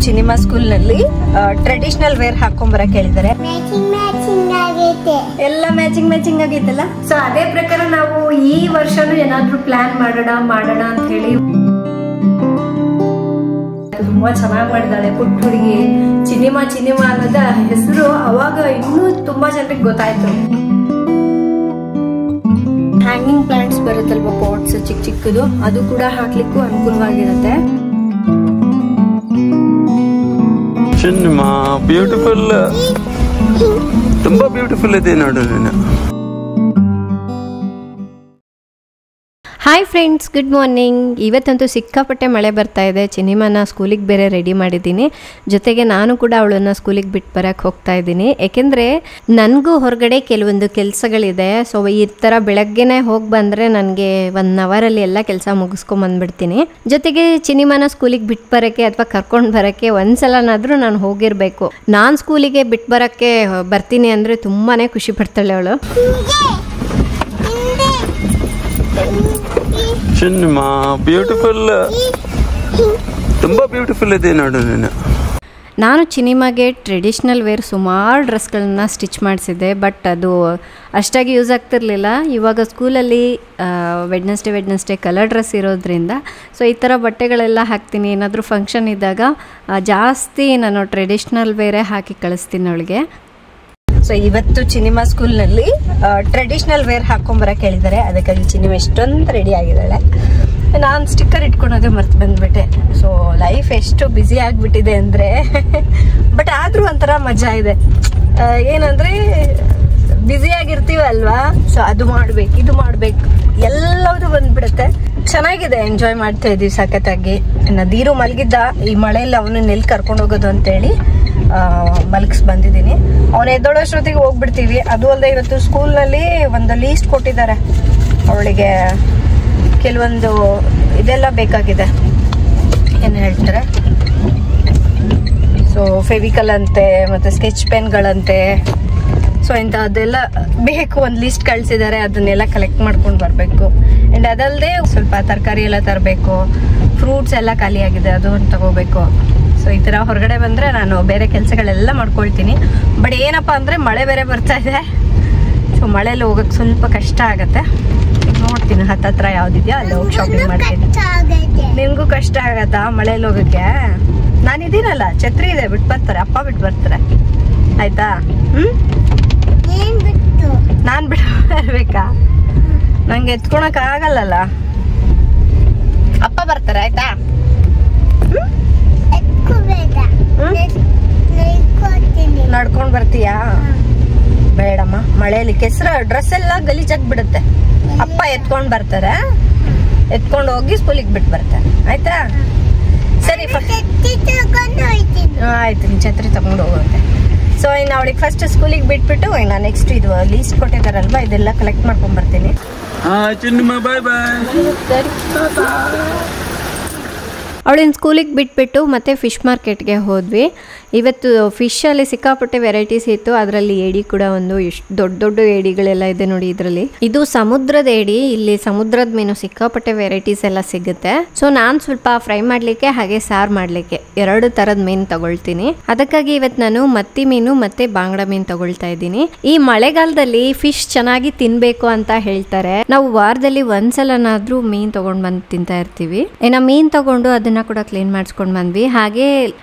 ಚಿನಿಮಾ school ನಲ್ಲಿ traditional wear ಹಾಕೊಂಬರಕ್ ಹೇಳಿದ್ದಾರೆ. ಎಲ್ಲ ಮ್ಯಾಚಿಂಗ್ ಆಗೈತಲ್ಲ. ಸೊ ಅದೇ ಪ್ರಕಾರ ನಾವು ಈ ವರ್ಷನೂ ಏನಾದ್ರೂ ಪ್ಲಾನ್ ಮಾಡೋಣ ಅಂತ ಹೇಳಿ. ತುಂಬಾ ಚೆನ್ನಾಗಿ ಮಾಡಿದಾಳೆ ಪುಟ್ಟ ಹುಡುಗಿ. ಚಿನಿಮಾ ಅನ್ನೋದ ಹೆಸರು ಅವಾಗ ಇನ್ನೂ ತುಂಬಾ ಜನರಿಗೆ ಗೊತ್ತಾಯ್ತು. ಹ್ಯಾಂಗಿಂಗ್ ಪ್ಲಾಂಟ್ಸ್ ಬರುತ್ತಲ್ವ, ಪಾಟ್ಸ್ ಚಿಕ್ಕದು, ಅದು ಕೂಡ ಹಾಕ್ಲಿಕ್ಕೂ ಅನುಕೂಲವಾಗಿರುತ್ತೆ. ಚಿನಿಮಾ ಬ್ಯೂಟಿಫುಲ್, ತುಂಬಾ ಬ್ಯೂಟಿಫುಲ್ ಇದೆ ನೋಡು ನೀನು. Hi friends, good morning. ಇವತ್ತಂತೂ ಸಿಕ್ಕಾಪಟ್ಟೆ ಮಳೆ ಬರ್ತಾ ಇದೆ. ಚಿನಿಮಾನ ಸ್ಕೂಲಿಗೆ ಬೇರೆ ರೆಡಿ ಮಾಡಿದ್ದೀನಿ. ಜೊತೆಗೆ ನಾನು ಕೂಡ ಅವಳನ್ನು ಸ್ಕೂಲಿಗೆ ಬಿಟ್ಟು ಬರೋಕ್ಕೆ ಹೋಗ್ತಾ ಇದ್ದೀನಿ. ಏಕೆಂದರೆ ನನಗೂ ಹೊರಗಡೆ ಕೆಲವೊಂದು ಕೆಲಸಗಳಿದೆ. ಸೊ ಈ ಥರ ಬೆಳಗ್ಗೆನೇ ಹೋಗಿ ಬಂದರೆ ನನಗೆ 1 ಅವರಲ್ಲಿ ಎಲ್ಲ ಕೆಲಸ ಮುಗಿಸ್ಕೊಂಬಂದ್ಬಿಡ್ತೀನಿ. ಜೊತೆಗೆ ಚಿನಿಮಾನ ಸ್ಕೂಲಿಗೆ ಬಿಟ್ಟು ಬರೋಕ್ಕೆ ಅಥವಾ ಕರ್ಕೊಂಡು ಬರೋಕ್ಕೆ ಒಂದ್ಸಲನಾದರೂ ನಾನು ಹೋಗಿರಬೇಕು. ನಾನು ಸ್ಕೂಲಿಗೆ ಬಿಟ್ಟು ಬರೋಕ್ಕೆ ಬರ್ತೀನಿ ಅಂದರೆ ತುಂಬಾ ಖುಷಿ ಪಡ್ತಾಳೆ ಅವಳು. ಚಿನಿಮಾ ಬ್ಯೂಟಿಫುಲ್, ತುಂಬಾ ಬ್ಯೂಟಿಫುಲ್ ಇದೆ ನೋಡು ನೀನು. ನಾನು ಚಿನಿಮಾಗೆ ಟ್ರೆಡಿಷ್ನಲ್ ವೇರ್ ಸುಮಾರು ಡ್ರೆಸ್ಗಳನ್ನ ಸ್ಟಿಚ್ ಮಾಡಿಸಿದ್ದೆ. ಬಟ್ ಅದು ಅಷ್ಟಾಗಿ ಯೂಸ್ ಆಗ್ತಿರ್ಲಿಲ್ಲ. ಇವಾಗ ಸ್ಕೂಲಲ್ಲಿ ವೆಡ್ನೆಸ್ಡೇ ಕಲರ್ ಡ್ರೆಸ್ ಇರೋದ್ರಿಂದ ಸೊ ಈ ಥರ ಬಟ್ಟೆಗಳೆಲ್ಲ ಹಾಕ್ತೀನಿ. ಏನಾದರೂ ಫಂಕ್ಷನ್ ಇದ್ದಾಗ ಜಾಸ್ತಿ ನಾನು ಟ್ರೆಡಿಷ್ನಲ್ ವೇರೇ ಹಾಕಿ ಕಳಿಸ್ತೀನಿ ಅವಳಿಗೆ. ಸೊ ಇವತ್ತು ಚಿನಿಮಾ ಸ್ಕೂಲ್ ನಲ್ಲಿ ಟ್ರೆಡಿಷನಲ್ ವೇರ್ ಹಾಕೊಂಬರಕ್ ಹೇಳಿದ್ದಾರೆ. ಅದಕ್ಕಾಗಿ ಚಿನಿಮಾ ಎಷ್ಟೊಂದು ರೆಡಿ ಆಗಿದ್ದಾಳೆ. ನಾನು ಸ್ಟಿಕ್ಕರ್ ಇಟ್ಕೊಳೋದೇ ಮರ್ತು ಬಂದ್ಬಿಟ್ಟೆ. ಸೊ ಲೈಫ್ ಎಷ್ಟು ಬ್ಯುಸಿ ಆಗಿಬಿಟ್ಟಿದೆ ಅಂದ್ರೆ ಬಟ್ ಆದ್ರೂ ಒಂಥರ ಮಜಾ ಇದೆ. ಏನಂದ್ರೆ ಬ್ಯುಸಿ ಆಗಿರ್ತೀವಲ್ವಾ, ಸೊ ಅದು ಮಾಡ್ಬೇಕು, ಇದು ಮಾಡ್ಬೇಕು, ಎಲ್ಲವೂ ಬಂದ್ಬಿಡುತ್ತೆ. ಚೆನ್ನಾಗಿದೆ, ಎಂಜಾಯ್ ಮಾಡ್ತಾ ಇದೀವಿ ಸಖತ್ತಾಗಿ. ನದೀರು ಮಲಗಿದ್ದ, ಈ ಮಳೆಯಲ್ಲಿ ಅವನು ಎಲ್ಲಿ ಕರ್ಕೊಂಡು ಹೋಗೋದು ಅಂತೇಳಿ ಮಲಗಿಸ್ ಬಂದಿದ್ದೀನಿ. ಅವನು ಎದ್ದೋಳೋಷ್ಟೊತ್ತಿಗೆ ಹೋಗ್ಬಿಡ್ತೀವಿ. ಅದು ಅಲ್ಲದೆ ಇವತ್ತು ಸ್ಕೂಲ್ನಲ್ಲಿ ಒಂದು ಲೀಸ್ಟ್ ಕೊಟ್ಟಿದ್ದಾರೆ. ಅವಳಿಗೆ ಕೆಲವೊಂದು ಇದೆಲ್ಲ ಬೇಕಾಗಿದೆ, ಏನು ಹೇಳ್ತಾರೆ, ಸೊ ಫೆವಿಕಲ್ ಅಂತೆ ಮತ್ತು ಸ್ಕೆಚ್ ಪೆನ್ಗಳಂತೆ, ಸೊ ಇಂಥದ್ದೆಲ್ಲ ಬೇಕು. ಒಂದು ಲೀಸ್ಟ್ ಕಳಿಸಿದ್ದಾರೆ, ಅದನ್ನೆಲ್ಲ ಕಲೆಕ್ಟ್ ಮಾಡ್ಕೊಂಡು ಬರಬೇಕು. ಆ್ಯಂಡ್ ಅದಲ್ಲದೆ ಸ್ವಲ್ಪ ತರಕಾರಿ ಎಲ್ಲ ತರಬೇಕು. ಫ್ರೂಟ್ಸ್ ಎಲ್ಲ ಖಾಲಿಯಾಗಿದೆ, ಅದು ಒಂದು ತಗೋಬೇಕು. ಸೊ ಈ ಥರ ಹೊರಗಡೆ ಬಂದರೆ ನಾನು ಬೇರೆ ಕೆಲಸಗಳೆಲ್ಲ ಮಾಡ್ಕೊಳ್ತೀನಿ. ಬಟ್ ಏನಪ್ಪ ಅಂದರೆ ಮಳೆ ಬೇರೆ ಬರ್ತಾ ಇದೆ. ಸೊ ಮಳೆಯಲ್ಲಿ ಹೋಗೋಕ್ಕೆ ಸ್ವಲ್ಪ ಕಷ್ಟ ಆಗುತ್ತೆ. ನೋಡ್ತೀನಿ ಹತ್ತತ್ರ ಯಾವುದಿದೆಯೋ ಅಲ್ಲಿ ಹೋಗಿ ಶಾಪಿಂಗ್ ಮಾಡ್ತೀನಿ. ನಿಮಗೂ ಕಷ್ಟ ಆಗತ್ತಾ ಮಳೆಯಲ್ಲಿ ಹೋಗೋಕ್ಕೆ? ನಾನಿದ್ದೀನಲ್ಲ, ಛತ್ರಿ ಇದೆ, ಬಿಟ್ಟು ಬರ್ತಾರೆ, ಅಪ್ಪ ಬಿಟ್ಟು ಬರ್ತಾರೆ. ಆಯ್ತಾ? ನಾನು ಬಿಟ್ಟು ಬರ್ಬೇಕಾ? ನಂಗೆ ಎತ್ಕೊಳಕ್ ಆಗಲ್ಲಲ್ಲ, ಅಪ್ಪ ಬರ್ತಾರೆ. ಆಯ್ತಾ? ನಡ್ಕೊಂಡ್ ಬರ್ತೀಯಾ? ಬೇಡಮ್ಮ, ಮಳೆಯಲ್ಲಿ ಕೆಸರ ಡ್ರೆಸ್ ಎಲ್ಲ ಗಲೀಜಾಗಿ ಬಿಡುತ್ತೆ. ಅಪ್ಪ ಎತ್ಕೊಂಡ್ ಬರ್ತಾರೆ, ಎತ್ಕೊಂಡು ಹೋಗಿ ಸ್ಕೂಲಿಗೆ ಬಿಟ್ಟು ಬರ್ತಾರೆ. ಆಯ್ತಾ? ಸರಿ, ಆಯ್ತು, ನೀನ್ ಛತ್ರಿ ತಗೊಂಡು ಹೋಗುತ್ತೆ. ಸೊ ಇನ್ನು ಅವಳಿಗೆ ಫಸ್ಟ್ ಸ್ಕೂಲಿಗೆ ಬಿಟ್ಬಿಟ್ಟು ಇನ್ನು ನೆಕ್ಸ್ಟ್ ಇದು ಲೀಸ್ಟ್ ಕೊಟ್ಟಿದಾರಲ್ವಾ, ಇದೆಲ್ಲ ಕಲೆಕ್ಟ್ ಮಾಡ್ಕೊಂಡ್ ಬರ್ತೀನಿ. ಅವಳಿನ ಸ್ಕೂಲಿಗೆ ಬಿಟ್ಬಿಟ್ಟು ಮತ್ತೆ ಫಿಶ್ ಮಾರ್ಕೆಟ್ಗೆ ಹೋದ್ವಿ. ಇವತ್ತು ಫಿಶಲ್ಲಿ ಸಿಕ್ಕಾಪಟ್ಟೆ ವೆರೈಟೀಸ್ ಇತ್ತು. ಅದರಲ್ಲಿ ಏಡಿ ಕೂಡ ಒಂದು ಎಷ್ಟು ದೊಡ್ಡ ಏಡಿಗಳೆಲ್ಲ ಇದೆ ನೋಡಿ. ಇದರಲ್ಲಿ ಇದು ಸಮುದ್ರದ ಏಡಿ. ಇಲ್ಲಿ ಸಮುದ್ರದ ಮೀನು ಸಿಕ್ಕಾಪಟ್ಟೆ ವೆರೈಟೀಸ್ ಎಲ್ಲ ಸಿಗುತ್ತೆ. ಸೊ ನಾನು ಸ್ವಲ್ಪ ಫ್ರೈ ಮಾಡಲಿಕ್ಕೆ ಹಾಗೆ ಸಾರು ಮಾಡಲಿಕ್ಕೆ 2 ಥರದ ಮೀನು ತಗೊಳ್ತೀನಿ. ಅದಕ್ಕಾಗಿ ಇವತ್ತು ನಾನು ಮತ್ತಿ ಮೀನು ಮತ್ತೆ ಬಾಂಗ್ಡಾ ಮೀನು ತಗೊಳ್ತಾ ಇದ್ದೀನಿ. ಈ ಮಳೆಗಾಲದಲ್ಲಿ ಫಿಶ್ ಚೆನ್ನಾಗಿ ತಿನ್ಬೇಕು ಅಂತ ಹೇಳ್ತಾರೆ. ನಾವು ವಾರದಲ್ಲಿ ಒಂದ್ಸಲನಾದ್ರೂ ಮೀನು ತಗೊಂಡ್ ಬಂದು ತಿಂತಾ ಇರ್ತೀವಿ. ಮೀನು ತಗೊಂಡು ಅದನ್ನ ಕೂಡ ಕ್ಲೀನ್ ಮಾಡಿಸ್ಕೊಂಡು ಬಂದ್ವಿ. ಹಾಗೆ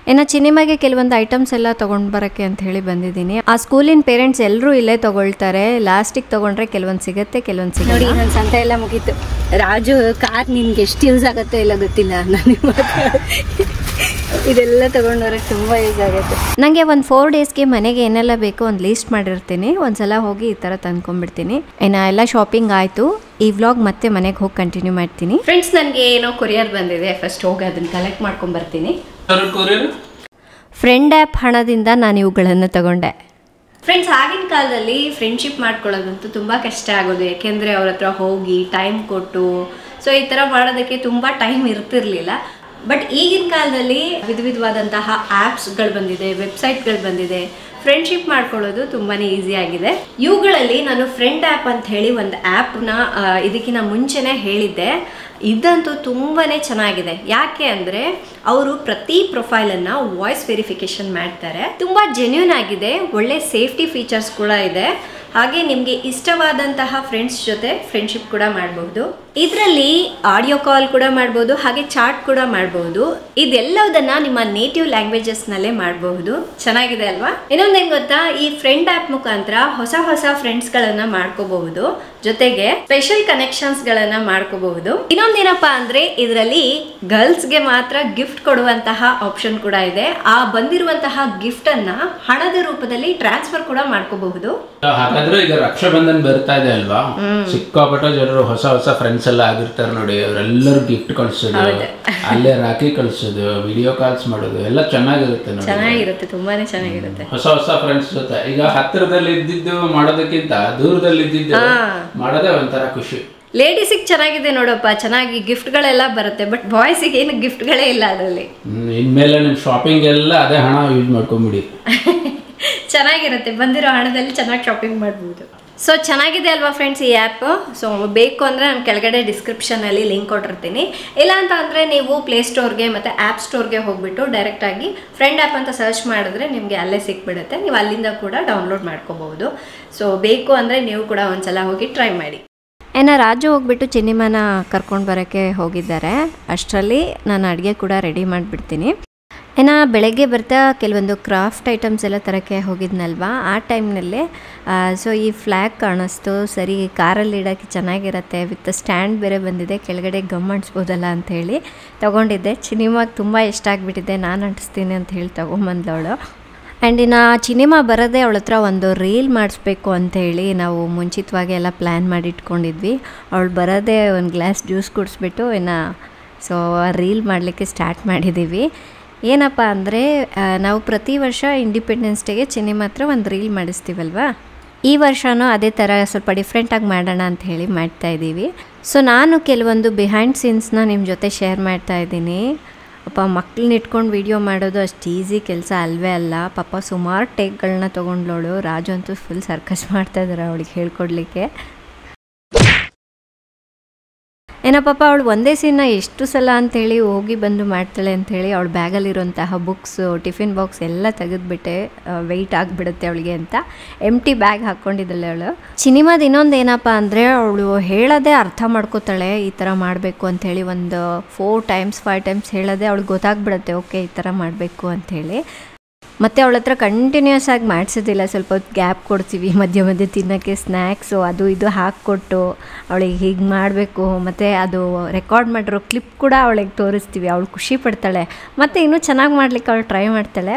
ಚಿನಿಮಾಗೆ ಕೆಲವೊಂದು ಐಟಮ್ಸ್ ಎಲ್ಲ ತಗೊಂಡ್ ಬರಕ್ಕೆ ಅಂತ ಹೇಳಿ ಬಂದಿದ್ದೀನಿ. ಆ ಸ್ಕೂಲಿನ ಪೇರೆಂಟ್ಸ್ ಎಲ್ಲರೂ ಇಲ್ಲೇ ತಗೊಳ್ತಾರೆ. ಲಾಸ್ಟಿಗೆ ತಗೊಂಡ್ರೆ ಕೆಲವೊಂದು ಸಿಗುತ್ತೆ, ಕೆಲವೊಂದು ಸಿಗಲ್ಲ. ನೋಡಿ, ನನ್ನ ಸಂತೆ ಎಲ್ಲ ಮುಗೀತು. ರಾಜು ಕಾರ್ ನಿನ್ಗೆ ಎಷ್ಟು ಯೂಸ್ ಆಗುತ್ತೋ ಇಲ್ಲ ಗೊತ್ತಿಲ್ಲ, ನನಗೆ ಇದೆಲ್ಲ ತಗೊಂಡು ಬರಕ್ಕೆ ತುಂಬಾ ಯೂಸ್ ಆಗುತ್ತೆ. ನಂಗೆ ಒಂದು 4 ಡೇಸ್ಗೆ ಮನೆಗೆ ಏನೆಲ್ಲ ಬೇಕೋ ಒಂದು ಲೀಸ್ಟ್ ಮಾಡಿರ್ತೀನಿ. ಒಂದ್ಸಲ ಹೋಗಿ ಈ ತರ ತಂದ್ಕೊಂಡ್ಬಿಡ್ತೀನಿ. ಎಲ್ಲ ಶಾಪಿಂಗ್ ಆಯ್ತು. ಈ ವ್ಲಾಗ್ ಮತ್ತೆ ಮನೆಗೆ ಹೋಗಿ ಕಂಟಿನ್ಯೂ ಮಾಡ್ತೀನಿ. ಫ್ರೆಂಡ್ಸ್, ನನಗೆ ಏನೋ ಕೊರಿಯರ್ ಬಂದಿದೆ. ಫಸ್ಟ್ ಹೋಗಿ ಅದನ್ನ ಕಲೆಕ್ಟ್ ಮಾಡ್ಕೊಂಡ್ ಬರ್ತೀನಿ. ಫ್ರೆಂಡ್ ಆ್ಯಪ್ ಹಣದಿಂದ ನಾನು ಇವುಗಳನ್ನು ತಗೊಂಡೆ. ಫ್ರೆಂಡ್ಸ್, ಆಗಿನ ಕಾಲದಲ್ಲಿ ಫ್ರೆಂಡ್ಶಿಪ್ ಮಾಡ್ಕೊಳ್ಳೋದಂತೂ ತುಂಬ ಕಷ್ಟ ಆಗೋದು. ಯಾಕೆಂದರೆ ಅವ್ರ ಹತ್ರ ಹೋಗಿ ಟೈಮ್ ಕೊಟ್ಟು ಸೊ ಈ ಥರ ಮಾಡೋದಕ್ಕೆ ತುಂಬ ಟೈಮ್ ಇರ್ತಿರ್ಲಿಲ್ಲ. ಬಟ್ ಈಗಿನ ಕಾಲದಲ್ಲಿ ವಿಧವಾದಂತಹ ಆ್ಯಪ್ಸ್ಗಳು ಬಂದಿದೆ, ವೆಬ್ಸೈಟ್ಗಳು ಬಂದಿದೆ, ಫ್ರೆಂಡ್ಶಿಪ್ ಮಾಡ್ಕೊಳ್ಳೋದು ತುಂಬಾ ಈಸಿ ಆಗಿದೆ. ಇವುಗಳಲ್ಲಿ ನಾನು ಫ್ರೆಂಡ್ ಆ್ಯಪ್ ಅಂತ ಹೇಳಿ ಒಂದು ಆ್ಯಪ್ನ ಇದಕ್ಕಿಂತ ಮುಂಚೆನೇ ಹೇಳಿದ್ದೆ. ಇದಂತೂ ತುಂಬಾ ಚೆನ್ನಾಗಿದೆ. ಯಾಕೆ ಅಂದರೆ ಅವರು ಪ್ರತಿ ಪ್ರೊಫೈಲನ್ನು ವಾಯ್ಸ್ ವೆರಿಫಿಕೇಶನ್ ಮಾಡ್ತಾರೆ. ತುಂಬ ಜೆನ್ಯೂನ್ ಆಗಿದೆ, ಒಳ್ಳೆ ಸೇಫ್ಟಿ ಫೀಚರ್ಸ್ ಕೂಡ ಇದೆ. ಹಾಗೆ ನಿಮಗೆ ಇಷ್ಟವಾದಂತಹ ಫ್ರೆಂಡ್ಸ್ ಜೊತೆ ಫ್ರೆಂಡ್ಶಿಪ್ ಕೂಡ ಮಾಡಬಹುದು. ಇದರಲ್ಲಿ ಆಡಿಯೋ ಕಾಲ್ ಕೂಡ ಮಾಡ್ಬೋದು, ಹಾಗೆ ಚಾಟ್ ಕೂಡ ಮಾಡಬಹುದು. ಇದೆಲ್ಲದನ್ನ ನಿಮ್ಮ ನೇಟಿವ್ ಲ್ಯಾಂಗ್ವೇಜಸ್ನಲ್ಲೇ ಮಾಡಬಹುದು. ಚೆನ್ನಾಗಿದೆ ಅಲ್ವಾ? ಇನ್ನೊಂದೇನು ಗೊತ್ತಾ, ಈ ಫ್ರೆಂಡ್ ಆ್ಯಪ್ ಮುಖಾಂತರ ಹೊಸ ಹೊಸ ಫ್ರೆಂಡ್ಸ್ಗಳನ್ನು ಮಾಡ್ಕೋಬಹುದು, ಜೊತೆಗೆ ಸ್ಪೆಷಲ್ ಕನೆಕ್ಷನ್ಸ್ಗಳನ್ನು ಮಾಡ್ಕೋಬಹುದು. ಇನ್ನೊಂದೇನಪ್ಪ ಅಂದರೆ ಇದರಲ್ಲಿ ಗರ್ಲ್ಸ್ಗೆ ಮಾತ್ರ ಗಿಫ್ಟ್ ಕೊಡುವಂತಹ ಆಪ್ಷನ್ ಕೂಡ ಇದೆ. ಆ ಬಂದಿರುವಂತಹ ಗಿಫ್ಟನ್ನು ಹಣದ ರೂಪದಲ್ಲಿ ಟ್ರಾನ್ಸ್ಫರ್ ಕೂಡ ಮಾಡ್ಕೋಬಹುದು. ಹಾಗಾದ್ರೆ ಈಗ ರಕ್ಷಾಬಂಧನ್ ಬರ್ತಾ ಇದೆ ಅಲ್ವಾ, ಸಿಕ್ಕಾಪಟ್ಟೆ ಜನರು ಹೊಸ ಹೊಸ ಫ್ರೆಂಡ್ಸ್ ಎಲ್ಲ ಆಗಿರ್ತಾರೆ ನೋಡಿ, ಅವರೆಲ್ಲರೂ ಗಿಫ್ಟ್ ಕಳ್ಸೋದು, ಅಲ್ಲೇ ರಾಖಿ ಕಳ್ಸೋದು, ವಿಡಿಯೋ ಕಾಲ್ಸ್ ಮಾಡೋದು ಎಲ್ಲ ಚೆನ್ನಾಗಿರುತ್ತೆ ನೋಡಿ. ಚೆನ್ನಾಗಿರುತ್ತೆ, ತುಂಬಾನೇ ಚೆನ್ನಾಗಿರುತ್ತೆ. ಹೊಸ ಹೊಸ ಫ್ರೆಂಡ್ಸ್ ಜೊತೆ ಈಗ ಹತ್ತಿರದಲ್ಲಿ ಇದ್ದಿದ್ದು ಮಾಡೋದಕ್ಕಿಂತ ದೂರದಲ್ಲಿ ಇದ್ದಿದ್ದು ಮಾಡೋದೇ ಒಂಥರ ಖುಷಿ. ಲೇಡೀಸಿಗೆ ಚೆನ್ನಾಗಿದೆ ನೋಡಪ್ಪ, ಚೆನ್ನಾಗಿ ಗಿಫ್ಟ್ಗಳೆಲ್ಲ ಬರುತ್ತೆ. ಬಟ್ ಬಾಯ್ಸಿಗೆ ಏನು ಗಿಫ್ಟ್ಗಳೇ ಇಲ್ಲ ಅದರಲ್ಲಿ. ಇನ್ಮೇಲೆ ನಿಮ್ಮ ಶಾಪಿಂಗ್ ಎಲ್ಲ ಅದೇ ಹಣ ಯೂಸ್ ಮಾಡ್ಕೊಂಬಿಡಿ. ಚೆನ್ನಾಗಿರುತ್ತೆ, ಬಂದಿರೋ ಹಣದಲ್ಲಿ ಚೆನ್ನಾಗಿ ಶಾಪಿಂಗ್ ಮಾಡ್ಬೋದು. ಸೊ ಚೆನ್ನಾಗಿದೆ ಅಲ್ವಾ ಫ್ರೆಂಡ್ಸ್ ಈ ಆ್ಯಪ್? ಸೊ ಬೇಕು ಅಂದರೆ ನಾನು ಕೆಳಗಡೆ ಡಿಸ್ಕ್ರಿಪ್ಷನಲ್ಲಿ ಲಿಂಕ್ ಕೊಟ್ಟಿರ್ತೀನಿ. ಇಲ್ಲ ಅಂತ ಅಂದರೆ ನೀವು ಪ್ಲೇಸ್ಟೋರ್ಗೆ ಮತ್ತು ಆ್ಯಪ್ ಸ್ಟೋರ್ಗೆ ಹೋಗ್ಬಿಟ್ಟು ಡೈರೆಕ್ಟಾಗಿ ಫ್ರೆಂಡ್ ಆ್ಯಪ್ ಅಂತ ಸರ್ಚ್ ಮಾಡಿದ್ರೆ ನಿಮಗೆ ಅಲ್ಲೇ ಸಿಕ್ಬಿಡುತ್ತೆ. ನೀವು ಅಲ್ಲಿಂದ ಕೂಡ ಡೌನ್ಲೋಡ್ ಮಾಡ್ಕೋಬಹುದು. ಸೊ ಬೇಕು ಅಂದರೆ ನೀವು ಕೂಡ ಒಂದ್ಸಲ ಹೋಗಿ ಟ್ರೈ ಮಾಡಿ. ರಾಜು ಹೋಗ್ಬಿಟ್ಟು ಚಿನ್ನಿಮನ ಕರ್ಕೊಂಡು ಬರೋಕ್ಕೆ ಹೋಗಿದ್ದಾರೆ. ಅಷ್ಟರಲ್ಲಿ ನಾನು ಅಡುಗೆ ಕೂಡ ರೆಡಿ ಮಾಡಿಬಿಡ್ತೀನಿ. ಬೆಳಗ್ಗೆ ಬರ್ತಾ ಕೆಲವೊಂದು ಕ್ರಾಫ್ಟ್ ಐಟಮ್ಸ್ ಎಲ್ಲ ತರೋಕ್ಕೆ ಹೋಗಿದ್ನಲ್ವಾ, ಆ ಟೈಮ್ನಲ್ಲೇ ಸೊ ಈ ಫ್ಲ್ಯಾಗ್ ಕಾಣಿಸ್ತು. ಸರಿ, ಕಾರಲ್ಲಿ ಇಡೋಕ್ಕೆ ಚೆನ್ನಾಗಿರುತ್ತೆ, ವಿತ್ ಸ್ಟ್ಯಾಂಡ್ ಬೇರೆ ಬಂದಿದೆ, ಕೆಳಗಡೆ ಗಮ್ ಅಂಟಿಸ್ಬೋದಲ್ಲ ಅಂಥೇಳಿ ತೊಗೊಂಡಿದ್ದೆ. ಚಿನಿಮಾಗೆ ತುಂಬ ಇಷ್ಟ ಆಗಿಬಿಟ್ಟಿದೆ, ನಾನು ಅಂಟಿಸ್ತೀನಿ ಅಂತ ಹೇಳಿ ತೊಗೊಂಬಂದವಳು. ಆ್ಯಂಡ್ ಇನ್ನು ಚಿನಿಮಾ ಬರೋದೇ ಅವಳ ಹತ್ರ ಒಂದು ರೀಲ್ ಮಾಡಿಸ್ಬೇಕು ಅಂಥೇಳಿ ನಾವು ಮುಂಚಿತವಾಗಿ ಎಲ್ಲ ಪ್ಲ್ಯಾನ್ ಮಾಡಿ ಇಟ್ಕೊಂಡಿದ್ವಿ. ಅವಳು ಬರೋದೇ ಒಂದು ಗ್ಲಾಸ್ ಜ್ಯೂಸ್ ಕುಡಿಸ್ಬಿಟ್ಟು ಸೊ ರೀಲ್ ಮಾಡಲಿಕ್ಕೆ ಸ್ಟಾರ್ಟ್ ಮಾಡಿದ್ದೀವಿ. ಏನಪ್ಪ ಅಂದರೆ ನಾವು ಪ್ರತಿ ವರ್ಷ ಇಂಡಿಪೆಂಡೆನ್ಸ್ ಡೇಗೆ ಚಿನ್ನಿಮಾ ಹತ್ರ ಒಂದು ರೀಲ್ ಮಾಡಿಸ್ತೀವಲ್ವಾ, ಈ ವರ್ಷವೂ ಅದೇ ಥರ ಸ್ವಲ್ಪ ಡಿಫ್ರೆಂಟಾಗಿ ಮಾಡೋಣ ಅಂತ ಹೇಳಿ ಮಾಡ್ತಾಯಿದ್ದೀವಿ. ಸೊ ನಾನು ಕೆಲವೊಂದು ಬಿಹೈಂಡ್ ಸೀನ್ಸ್ನ ನಿಮ್ಮ ಜೊತೆ ಶೇರ್ ಮಾಡ್ತಾಯಿದ್ದೀನಿ. ಪಾಪ ಮಕ್ಕಳನ್ನ ಇಟ್ಕೊಂಡು ವೀಡಿಯೋ ಮಾಡೋದು ಅಷ್ಟು ಈಸಿ ಕೆಲಸ ಅಲ್ವೇ ಅಲ್ಲ. ಪಾಪ ಸುಮಾರು ಟೇಕ್ಗಳನ್ನ ತೊಗೊಂಡ್ಲೋಳು. ರಾಜು ಅಂತೂ ಫುಲ್ ಸರ್ಕಸ್ ಮಾಡ್ತಾಯಿದ್ದಾರೆ ಅವಳಿಗೆ ಹೇಳ್ಕೊಡ್ಲಿಕ್ಕೆ. ಪಾಪ ಅವಳು ಒಂದೇ ಸೀನ ಎಷ್ಟು ಸಲ ಅಂಥೇಳಿ ಹೋಗಿ ಬಂದು ಮಾಡ್ತಾಳೆ ಅಂಥೇಳಿ ಅವಳು ಬ್ಯಾಗಲ್ಲಿರುವಂತಹ ಬುಕ್ಸು, ಟಿಫಿನ್ ಬಾಕ್ಸ್ ಎಲ್ಲ ತೆಗೆದುಬಿಟ್ಟೆ, ವೆಯ್ಟ್ ಆಗಿಬಿಡುತ್ತೆ ಅವಳಿಗೆ ಅಂತ ಎಂಟಿ ಬ್ಯಾಗ್ ಹಾಕ್ಕೊಂಡಿದ್ದಾಳೆ ಅವಳು. ಚಿನಿಮಾದ ಇನ್ನೊಂದು ಏನಪ್ಪ ಅಂದರೆ ಅವಳು ಹೇಳೋದೇ ಅರ್ಥ ಮಾಡ್ಕೋತಾಳೆ, ಈ ಥರ ಮಾಡಬೇಕು ಅಂಥೇಳಿ. ಒಂದು 4 times 5 times ಹೇಳೋದೇ ಅವಳಿಗೆ ಗೊತ್ತಾಗ್ಬಿಡುತ್ತೆ, ಓಕೆ ಈ ಥರ ಮಾಡಬೇಕು ಅಂಥೇಳಿ. ಮತ್ತು ಅವಳ ಹತ್ರ ಕಂಟಿನ್ಯೂಸ್ ಆಗಿ ಮಾಡಿಸೋದಿಲ್ಲ, ಸ್ವಲ್ಪ ಹೊತ್ತು ಗ್ಯಾಪ್ ಕೊಡ್ತೀವಿ, ಮಧ್ಯೆ ಮಧ್ಯೆ ತಿನ್ನೋಕ್ಕೆ ಸ್ನ್ಯಾಕ್ಸು ಅದು ಇದು ಹಾಕ್ಕೊಟ್ಟು ಅವಳಿಗೆ ಹೀಗೆ ಮಾಡಬೇಕು. ಮತ್ತು ಅದು ರೆಕಾರ್ಡ್ ಮಾಡಿರೋ ಕ್ಲಿಪ್ ಕೂಡ ಅವಳಿಗೆ ತೋರಿಸ್ತೀವಿ, ಅವಳು ಖುಷಿ ಪಡ್ತಾಳೆ. ಮತ್ತು ಇನ್ನೂ ಚೆನ್ನಾಗಿ ಮಾಡ್ಲಿಕ್ಕೆ ಅವಳು ಟ್ರೈ ಮಾಡ್ತಾಳೆ,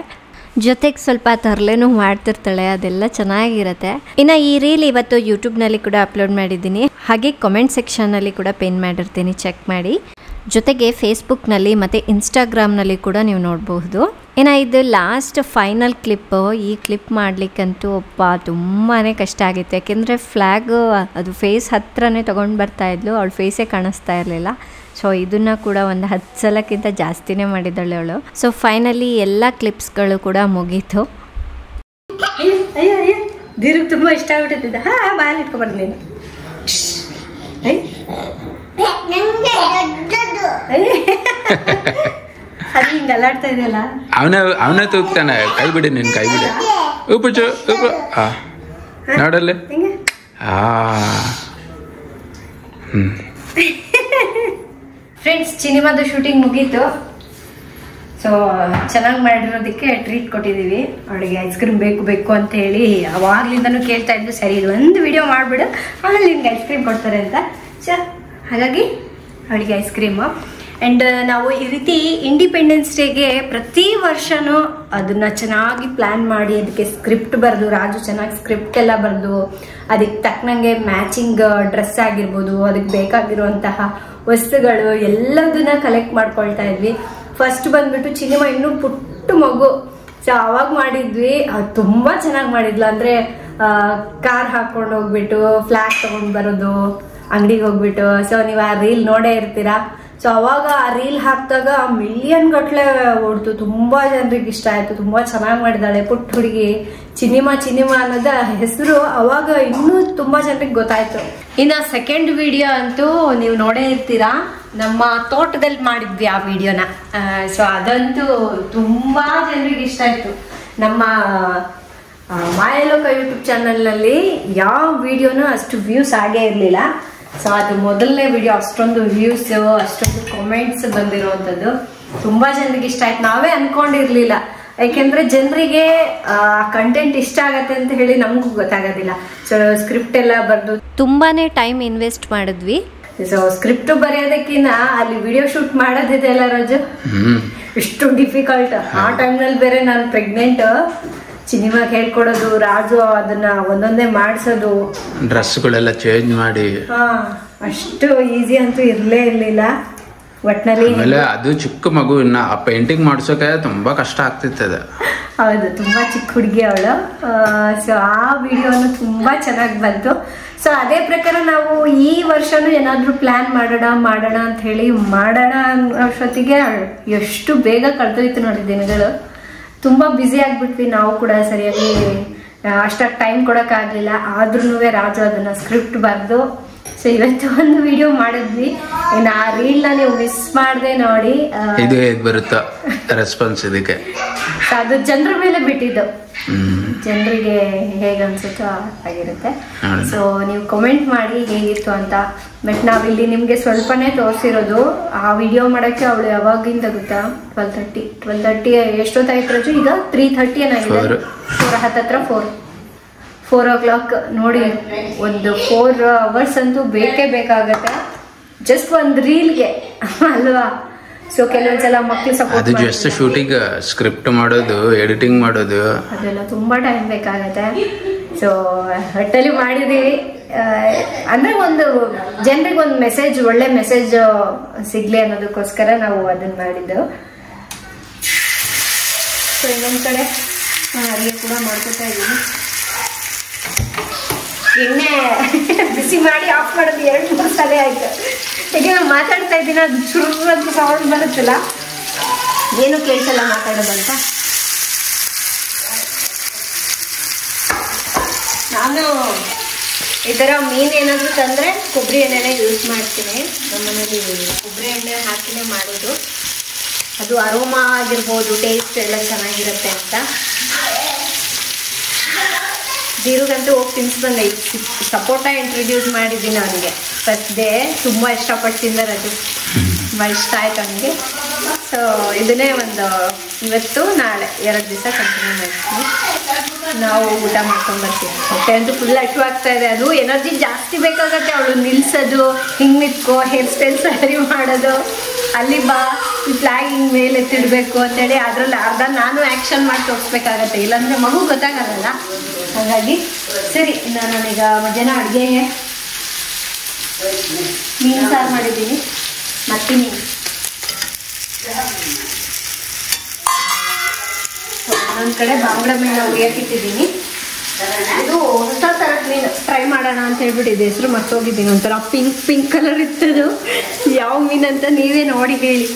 ಜೊತೆಗೆ ಸ್ವಲ್ಪ ತರಲೆನೂ ಮಾಡ್ತಿರ್ತಾಳೆ, ಅದೆಲ್ಲ ಚೆನ್ನಾಗಿರುತ್ತೆ. ಇನ್ನು ಈ ರೀಲ್ ಇವತ್ತು ಯೂಟ್ಯೂಬ್ನಲ್ಲಿ ಕೂಡ ಅಪ್ಲೋಡ್ ಮಾಡಿದ್ದೀನಿ, ಹಾಗೆ ಕಮೆಂಟ್ ಸೆಕ್ಷನ್ನಲ್ಲಿ ಕೂಡ ಪಿನ್ ಮಾಡಿರ್ತೀನಿ, ಚೆಕ್ ಮಾಡಿ. ಜೊತೆಗೆ ಫೇಸ್ಬುಕ್ನಲ್ಲಿ ಮತ್ತು ಇನ್ಸ್ಟಾಗ್ರಾಮ್ನಲ್ಲಿ ಕೂಡ ನೀವು ನೋಡಬಹುದು. ಇದು ಲಾಸ್ಟ್ ಫೈನಲ್ ಕ್ಲಿಪ್ಪು. ಈ ಕ್ಲಿಪ್ ಮಾಡಲಿಕ್ಕಂತೂ ತುಂಬಾ ಕಷ್ಟ ಆಗಿತ್ತು, ಯಾಕೆಂದರೆ ಫ್ಲ್ಯಾಗು ಅದು ಫೇಸ್ ಹತ್ರನೇ ತೊಗೊಂಡು ಬರ್ತಾಯಿದ್ಲು, ಅವಳು ಫೇಸೇ ಕಾಣಿಸ್ತಾ ಇರಲಿಲ್ಲ. ಸೊ ಇದನ್ನು ಕೂಡ ಒಂದು 10 ಸಲಕ್ಕಿಂತ ಜಾಸ್ತಿನೇ ಮಾಡಿದ್ದಾಳೆ ಅವಳು. ಸೊ ಫೈನಲಿ ಎಲ್ಲ ಕ್ಲಿಪ್ಸ್ಗಳು ಕೂಡ ಮುಗೀತು. ದೀರ್ಘ ತುಂಬ ಇಷ್ಟ ಆಗ್ಬಿಟ್ಟಿದ್ದ. ಬಾಯಲ್ಲಿ ಇಟ್ಕೊಬಾರ್ದು ನೀನು. ಅದು ಹಿಂಗೆ ಅಲ್ಲಾಡ್ತಾ ಇದೆಯಲ್ಲ, ಅವನೇ ತೂಗ್ತಾನೆ. ಕೈ ಬಿಡಿ, ನಿನ್ ಕೈ ಬಿಡಿ. ಉಪ್ಪು ನೋಡಲ್ಲಿ. ಫ್ರೆಂಡ್ಸ್, ಸಿನಿಮಾದ ಶೂಟಿಂಗ್ ಮುಗೀತು. ಸೊ ಚೆನ್ನಾಗಿ ಮಾಡಿರೋದಕ್ಕೆ ಟ್ರೀಟ್ ಕೊಟ್ಟಿದ್ದೀವಿ. ಅವಳಿಗೆ ಐಸ್ ಕ್ರೀಮ್ ಬೇಕು ಅಂತ ಹೇಳಿ ಅವಾಗ್ಲಿಂದನೂ ಕೇಳ್ತಾ ಇದ್ದು, ಸರಿ ಇದು ಒಂದು ವಿಡಿಯೋ ಮಾಡಿಬಿಡು, ಆಮೇಲೆ ನಿಮ್ಗೆ ಐಸ್ ಕ್ರೀಮ್ ಕೊಡ್ತಾರೆ ಅಂತ. ಸೊ ಹಾಗಾಗಿ ಅವಳಿಗೆ ಐಸ್ ಕ್ರೀಮು. ಆ್ಯಂಡ್ ನಾವು ಈ ರೀತಿ ಇಂಡಿಪೆಂಡೆನ್ಸ್ ಡೇಗೆ ಪ್ರತಿ ವರ್ಷವೂ ಅದನ್ನು ಚೆನ್ನಾಗಿ ಪ್ಲ್ಯಾನ್ ಮಾಡಿ ಅದಕ್ಕೆ ಸ್ಕ್ರಿಪ್ಟ್ ಬರೆದು, ರಾಜು ಚೆನ್ನಾಗಿ ಸ್ಕ್ರಿಪ್ಟ್ ಎಲ್ಲ ಬರೆದು ಅದಕ್ಕೆ ತಕ್ಕನಂಗೆ ಮ್ಯಾಚಿಂಗ್ ಡ್ರೆಸ್ ಆಗಿರ್ಬೋದು, ಅದಕ್ಕೆ ಬೇಕಾಗಿರುವಂತಹ ವಸ್ತುಗಳು ಎಲ್ಲದನ್ನ ಕಲೆಕ್ಟ್ ಮಾಡ್ಕೊಳ್ತಾ ಇದ್ವಿ. ಫಸ್ಟ್ ಬಂದ್ಬಿಟ್ಟು ಚಿನಿಮಾ ಇನ್ನೂ ಪುಟ್ಟ ಮಗು, ಸೊ ಅವಾಗ ಮಾಡಿದ್ವಿ. ಅದು ತುಂಬ ಚೆನ್ನಾಗಿ ಮಾಡಿದ್ಲು. ಅಂದರೆ ಕಾರ್ ಹಾಕ್ಕೊಂಡು ಹೋಗ್ಬಿಟ್ಟು ಫ್ಲ್ಯಾಗ್ ತೊಗೊಂಡು ಬರೋದು, ಅಂಗಡಿಗೆ ಹೋಗ್ಬಿಟ್ಟು. ಸೊ ನೀವು ಆ ರೀಲ್ ನೋಡೇ ಇರ್ತೀರಾ. ಸೊ ಅವಾಗ ಆ ರೀಲ್ ಹಾಕಿದಾಗ ಮಿಲಿಯನ್ ಗಟ್ಲೆ ಓಡ್ತು, ತುಂಬಾ ಜನರಿಗೆ ಇಷ್ಟ ಆಯ್ತು, ತುಂಬಾ ಚೆನ್ನಾಗಿ ಮಾಡಿದಾಳೆ ಪುಟ್ಟ ಹುಡುಗಿ, ಚಿನಿಮಾ ಅನ್ನೋದ ಹೆಸರು ಅವಾಗ ಇನ್ನೂ ತುಂಬಾ ಜನರಿಗೆ ಗೊತ್ತಾಯ್ತು. ಇನ್ನ ಸೆಕೆಂಡ್ ವಿಡಿಯೋ ಅಂತೂ ನೀವು ನೋಡೇ ಇರ್ತೀರಾ, ನಮ್ಮ ತೋಟದಲ್ಲಿ ಮಾಡಿದ್ವಿ ಆ ವಿಡಿಯೋನ. ಸೊ ಅದಂತೂ ತುಂಬಾ ಜನರಿಗೆ ಇಷ್ಟ ಆಯ್ತು. ನಮ್ಮ ಮಾಯಲೋಕ ಯೂಟ್ಯೂಬ್ ಚಾನಲ್ನಲ್ಲಿ ಯಾವ ವಿಡಿಯೋನು ಅಷ್ಟು ವ್ಯೂಸ್ ಆಗೇ ಇರಲಿಲ್ಲ. ಸೊ ಅದು ಮೊದಲನೇ ವಿಡಿಯೋ, ಅಷ್ಟೊಂದು ವ್ಯೂಸ್ ಅಷ್ಟೊಂದು ಕಾಮೆಂಟ್ಸ್ ಬಂದಿರುವಂಥದ್ದು ತುಂಬಾ ಜನರಿಗೆ ಇಷ್ಟ ಆಯ್ತು. ನಾವೇ ಅನ್ಕೊಂಡಿರ್ಲಿಲ್ಲ, ಯಾಕೆಂದ್ರೆ ಜನರಿಗೆ ಕಂಟೆಂಟ್ ಇಷ್ಟ ಆಗತ್ತೆ ಅಂತ ಹೇಳಿ ನಮಗೂ ಗೊತ್ತಾಗೋದಿಲ್ಲ. ಸೊ ಸ್ಕ್ರಿಪ್ಟ್ ಎಲ್ಲ ಬರ್ದು ತುಂಬಾನೇ ಟೈಮ್ ಇನ್ವೆಸ್ಟ್ ಮಾಡಿದ್ವಿ. ಸೊ ಸ್ಕ್ರಿಪ್ಟ್ ಬರೆಯೋದಕ್ಕಿಂತ ಅಲ್ಲಿ ವಿಡಿಯೋ ಶೂಟ್ ಮಾಡೋದಿದೆ ಅಲ್ಲ ರಾಜು, ಇಷ್ಟು ಡಿಫಿಕಲ್ಟ್. ಆ ಟೈಮ್ನಲ್ಲಿ ಬೇರೆ ನಾನು ಪ್ರೆಗ್ನೆಂಟ್, ಸಿನಿಮಾಗೆ ಹೇಳ್ಕೊಡೋದು, ರಾಜು ಅದನ್ನ ಒಂದೊಂದೇ ಮಾಡಿಸೋದು, ಡ್ರೆಸ್ಗಳೆಲ್ಲ ಚೇಂಜ್ ಮಾಡಿ, ಅಷ್ಟು ಈಸಿ ಅಂತೂ ಇರ್ಲೇ ಇರ್ಲಿಲ್ಲ ಒಟ್ನಲ್ಲಿ. ಆಮೇಲೆ ಅದು ಚಿಕ್ಕ ಮಗು, ಇನ್ನ ಆ ಪೇಂಟಿಂಗ್ ಮಾಡ್ಸೋಕೆ ತುಂಬಾ ಕಷ್ಟ ಆಗ್ತಿರ್ತದೆ. ಹೌದು, ತುಂಬಾ ಚಿಕ್ಕ ಹುಡುಗಿ ಅವಳು. ಸೊ ಆ ವಿಡಿಯೋನು ತುಂಬಾ ಚೆನ್ನಾಗಿ ಬಂತು. ಸೊ ಅದೇ ಪ್ರಕಾರ ನಾವು ಈ ವರ್ಷನೂ ಏನಾದ್ರೂ ಪ್ಲಾನ್ ಮಾಡೋಣ ಅಂತ ಹೇಳಿ ಮಾಡೋಣ ಅಷ್ಟೊತ್ತಿಗೆ ಎಷ್ಟು ಬೇಗ ಕಳೆದೋಯ್ತು ನೋಡಿ ದಿನಗಳು. ತುಂಬಾ ಬ್ಯುಸಿ ಆಗ್ಬಿಟ್ವಿ ನಾವು ಕೂಡ, ಸರಿಯಾಗಿ ಅಷ್ಟಾಗಿ ಟೈಮ್ ಕೊಡೋಕ್ಕಾಗಲಿಲ್ಲ. ಆದ್ರೂ ರಾಜು ಅದನ್ನ ಸ್ಕ್ರಿಪ್ಟ್ ಬರೆದು ಸೊ ಇವತ್ತು ಒಂದು ವಿಡಿಯೋ ಮಾಡಿದ್ವಿ. ಇನ್ನು ಆ ರೀಲ್ನ ನೀವು ಮಿಸ್ ಮಾಡದೆ ನೋಡಿ. ಇದು ಹೇಗೆ ಬರುತ್ತಾ ರೆಸ್ಪಾನ್ಸ್ ಇದಕ್ಕೆ, ಅದು ಜನರ ಮೇಲೆ ಬಿಟ್ಟಿದ್ದು, ಜನರಿಗೆ ಹೇಗೆ ಅನ್ಸುತ್ತೋ ಆಗಿರುತ್ತೆ. ಸೊ ನೀವು ಕಮೆಂಟ್ ಮಾಡಿ ಹೇಗಿತ್ತು ಅಂತ. ಬಟ್ ನಾವಿಲ್ಲಿ ನಿಮ್ಗೆ ಸ್ವಲ್ಪನೇ ತೋರಿಸಿರೋದು. ಆ ವಿಡಿಯೋ ಮಾಡಕ್ಕೆ ಅವಳು ಯಾವಾಗಿಂದ ಗೊತ್ತಾ, 12:30 ಎಷ್ಟೊತ್ತಾಯ್ತು ರಾಜು? ಈಗ 3:30 ಏನಾಗಿದೆ, 4 ಹತ್ತತ್ರ 4 o'clock ನೋಡಿ. ಒಂದು 4 hours ಅಂತೂ ಬೇಕೇ ಬೇಕಾಗತ್ತೆ ಜಸ್ಟ್ ಒಂದು ರೀಲ್ಗೆ ಅಲ್ವಾ. ಸೊ ಕೆಲವೊಂದ್ಸಲ ಮಕ್ಳು ಸಪೋರ್ಟ್, ಅದು ಜಸ್ಟ್ ಶೂಟಿಂಗ್, ಸ್ಕ್ರಿಪ್ಟ್ ಮಾಡೋದು, ಎಡಿಟಿಂಗ್ ಮಾಡೋದು, ಅದೆಲ್ಲ ತುಂಬಾ ಟೈಮ್ ಬೇಕಾಗತ್ತೆ. ಸೊ ಒಟ್ಟಲ್ಲಿ ಮಾಡಿದೀವಿ ಅಂದ್ರೆ ಒಂದು ಜನರಿಗೆ ಒಂದು ಮೆಸೇಜ್, ಒಳ್ಳೆ ಮೆಸೇಜ್ ಸಿಗ್ಲಿ ಅನ್ನೋದಕ್ಕೋಸ್ಕರ ನಾವು ಅದನ್ನ ಮಾಡಿದ್ದು. ಸೊ ಇನ್ನೊಂದ್ ಕಡೆ ಅಡುಗೆ ಕೂಡ ಮಾಡ್ಕೊತಾ ಇದ್ದೀನಿ. ಎಣ್ಣೆ ಬಿಸಿ ಮಾಡಿ ಆಫ್ ಮಾಡೋದು 2-3 ಸಲ ಆಯ್ತು. ಯಾಕೆ ನಾನು ಮಾತಾಡ್ತಾ ಇದ್ದೀನಿ, ಅದು ಚುರು ಅಂತ ಸೌಂಡ್ ಬರುತ್ತಲ್ಲ, ಏನು ಕೇಳಿಸಲ್ಲ ಮಾತಾಡೋದಂತ. ನಾನು ಈ ಥರ ಮೀನು ಏನಾದರೂ ತಂದರೆ ಕೊಬ್ಬರಿ ಎಣ್ಣೆನೇ ಯೂಸ್ ಮಾಡ್ತೀನಿ. ನಮ್ಮನೇಲಿ ಕೊಬ್ಬರಿ ಎಣ್ಣೆ ಹಾಕಿನೇ ಮಾಡೋದು, ಅದು ಅರೋಮಾ ಆಗಿರ್ಬೋದು, ಟೇಸ್ಟ್ ಎಲ್ಲ ಚೆನ್ನಾಗಿರುತ್ತೆ ಅಂತ. ದೀರ್ಘಂತೂ ಹೋಗಿ ತಿನ್ಸಿ ಬಂದೆ. ಸಪೋಟ ಇಂಟ್ರೊಡ್ಯೂಸ್ ಮಾಡಿದ್ದೀನಿ ಅವನಿಗೆ ಫಸ್ಟ್ ಡೇ, ತುಂಬ ಇಷ್ಟಪಟ್ಟು ತಿಂದರೆ, ಅದು ತುಂಬ ಇಷ್ಟ ಆಯ್ತು ಅವನಿಗೆ. ಸೊ ಇದನ್ನೇ ಒಂದು ಇವತ್ತು ನಾಳೆ 2 ದಿವಸ ಕಂಟಿನ್ಯೂ ಮಾಡ್ತೀನಿ. ನಾವು ಊಟ ಮಾಡ್ಕೊಂಡು ಬರ್ತೀವಿ. ಹೊಟ್ಟೆ ಅಂತೂ ಫುಲ್ ಆಗ್ತಾ ಇದೆ. ಅದು ಎನರ್ಜಿ ಜಾಸ್ತಿ ಬೇಕಾಗತ್ತೆ. ಅವಳು ನಿಲ್ಸೋದು, ಹಿಂಗೆ ನಿತ್ಕೋ, ಹೇರ್ ಸ್ಟೈಲ್ ಸರಿ ಮಾಡೋದು, ಅಲ್ಲಿ ಬಾ ಈ ಫ್ಲಾಗ್ ಹಿಂಗೆ ಮೇಲೆ ಎತ್ತಿಡಬೇಕು ಅಂತೇಳಿ ಅದರಲ್ಲಿ ಅರ್ಧ ನಾನು ಆ್ಯಕ್ಷನ್ ಮಾಡಿ ತೋರಿಸ್ಬೇಕಾಗತ್ತೆ, ಇಲ್ಲಾಂದರೆ ಮಗು ಗೊತ್ತಾಗಲ್ಲ. ಹಾಗಾಗಿ ಸರಿ, ನಾನೀಗ ಮಧ್ಯಾಹ್ನ ಅಡುಗೆಗೆ ಮೀನು ಸಾರು ಮಾಡಿದ್ದೀನಿ, ಮತ್ತೆ ಮೀನು ಇನ್ನೊಂದು ಕಡೆ ಬಾಂಗ್ಡ ಮೀನು ಉರಿಯಕ್ಕಿಟ್ಟಿದ್ದೀನಿ. ಇದು ಹೊಸ ಥರದ ಮೀನು ಟ್ರೈ ಮಾಡೋಣ ಅಂತ ಹೇಳ್ಬಿಟ್ಟಿದ್ದೆ, ಹೆಸರು ಮರ್ತೋಗಿದ್ದೀನಿ. ಒಂಥರ ಪಿಂಕ್ ಕಲರ್ ಇರ್ತದು, ಯಾವ ಮೀನು ಅಂತ ನೀವೇ ನೋಡಿ ಹೇಳಿ.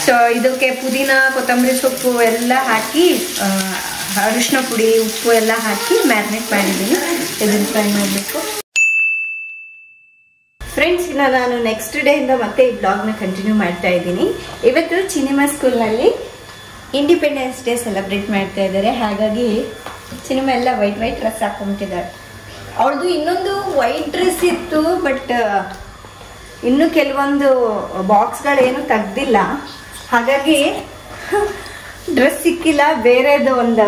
ಸೊ ಇದಕ್ಕೆ ಪುದೀನ, ಕೊತ್ತಂಬರಿ ಸೊಪ್ಪು ಎಲ್ಲ ಹಾಕಿ, ಅರಿಶಿನ ಪುಡಿ, ಉಪ್ಪು ಎಲ್ಲ ಹಾಕಿ ಮ್ಯಾರಿನೇಟ್ ಮಾಡಿದ್ದೀನಿ. ಇದನ್ನು ಫ್ರೈ ಮಾಡಬೇಕು. ಫ್ರೆಂಡ್ಸ್, ಇನ್ನು ನಾನು ನೆಕ್ಸ್ಟ್ ಡೇ ಇಂದ ಮತ್ತೆ ಈ ಬ್ಲಾಗ್ನ ಕಂಟಿನ್ಯೂ ಮಾಡ್ತಾ ಇದ್ದೀನಿ. ಇವತ್ತು ಸಿನಿಮಾ ಸ್ಕೂಲ್ನಲ್ಲಿ ಇಂಡಿಪೆಂಡೆನ್ಸ್ ಡೇ ಸೆಲೆಬ್ರೇಟ್ ಮಾಡ್ತಾ ಇದ್ದಾರೆ. ಹಾಗಾಗಿ ಸಿನಿಮಾ ಎಲ್ಲ ವೈಟ್ ಡ್ರೆಸ್ ಹಾಕೊಂಡ್ಬಿಟ್ಟಿದ್ದಾಳೆ. ಅವಳದು ಇನ್ನೊಂದು ವೈಟ್ ಡ್ರೆಸ್ ಇತ್ತು, ಬಟ್ ಇನ್ನು ಕೆಲವೊಂದು ಬಾಕ್ಸ್ಗಳೇನು ತೆಗ್ದಿಲ್ಲ, ಹಾಗಾಗಿ ಡ್ರೆಸ್ ಸಿಕ್ಕಿಲ್ಲ. ಬೇರೆದು ಒಂದು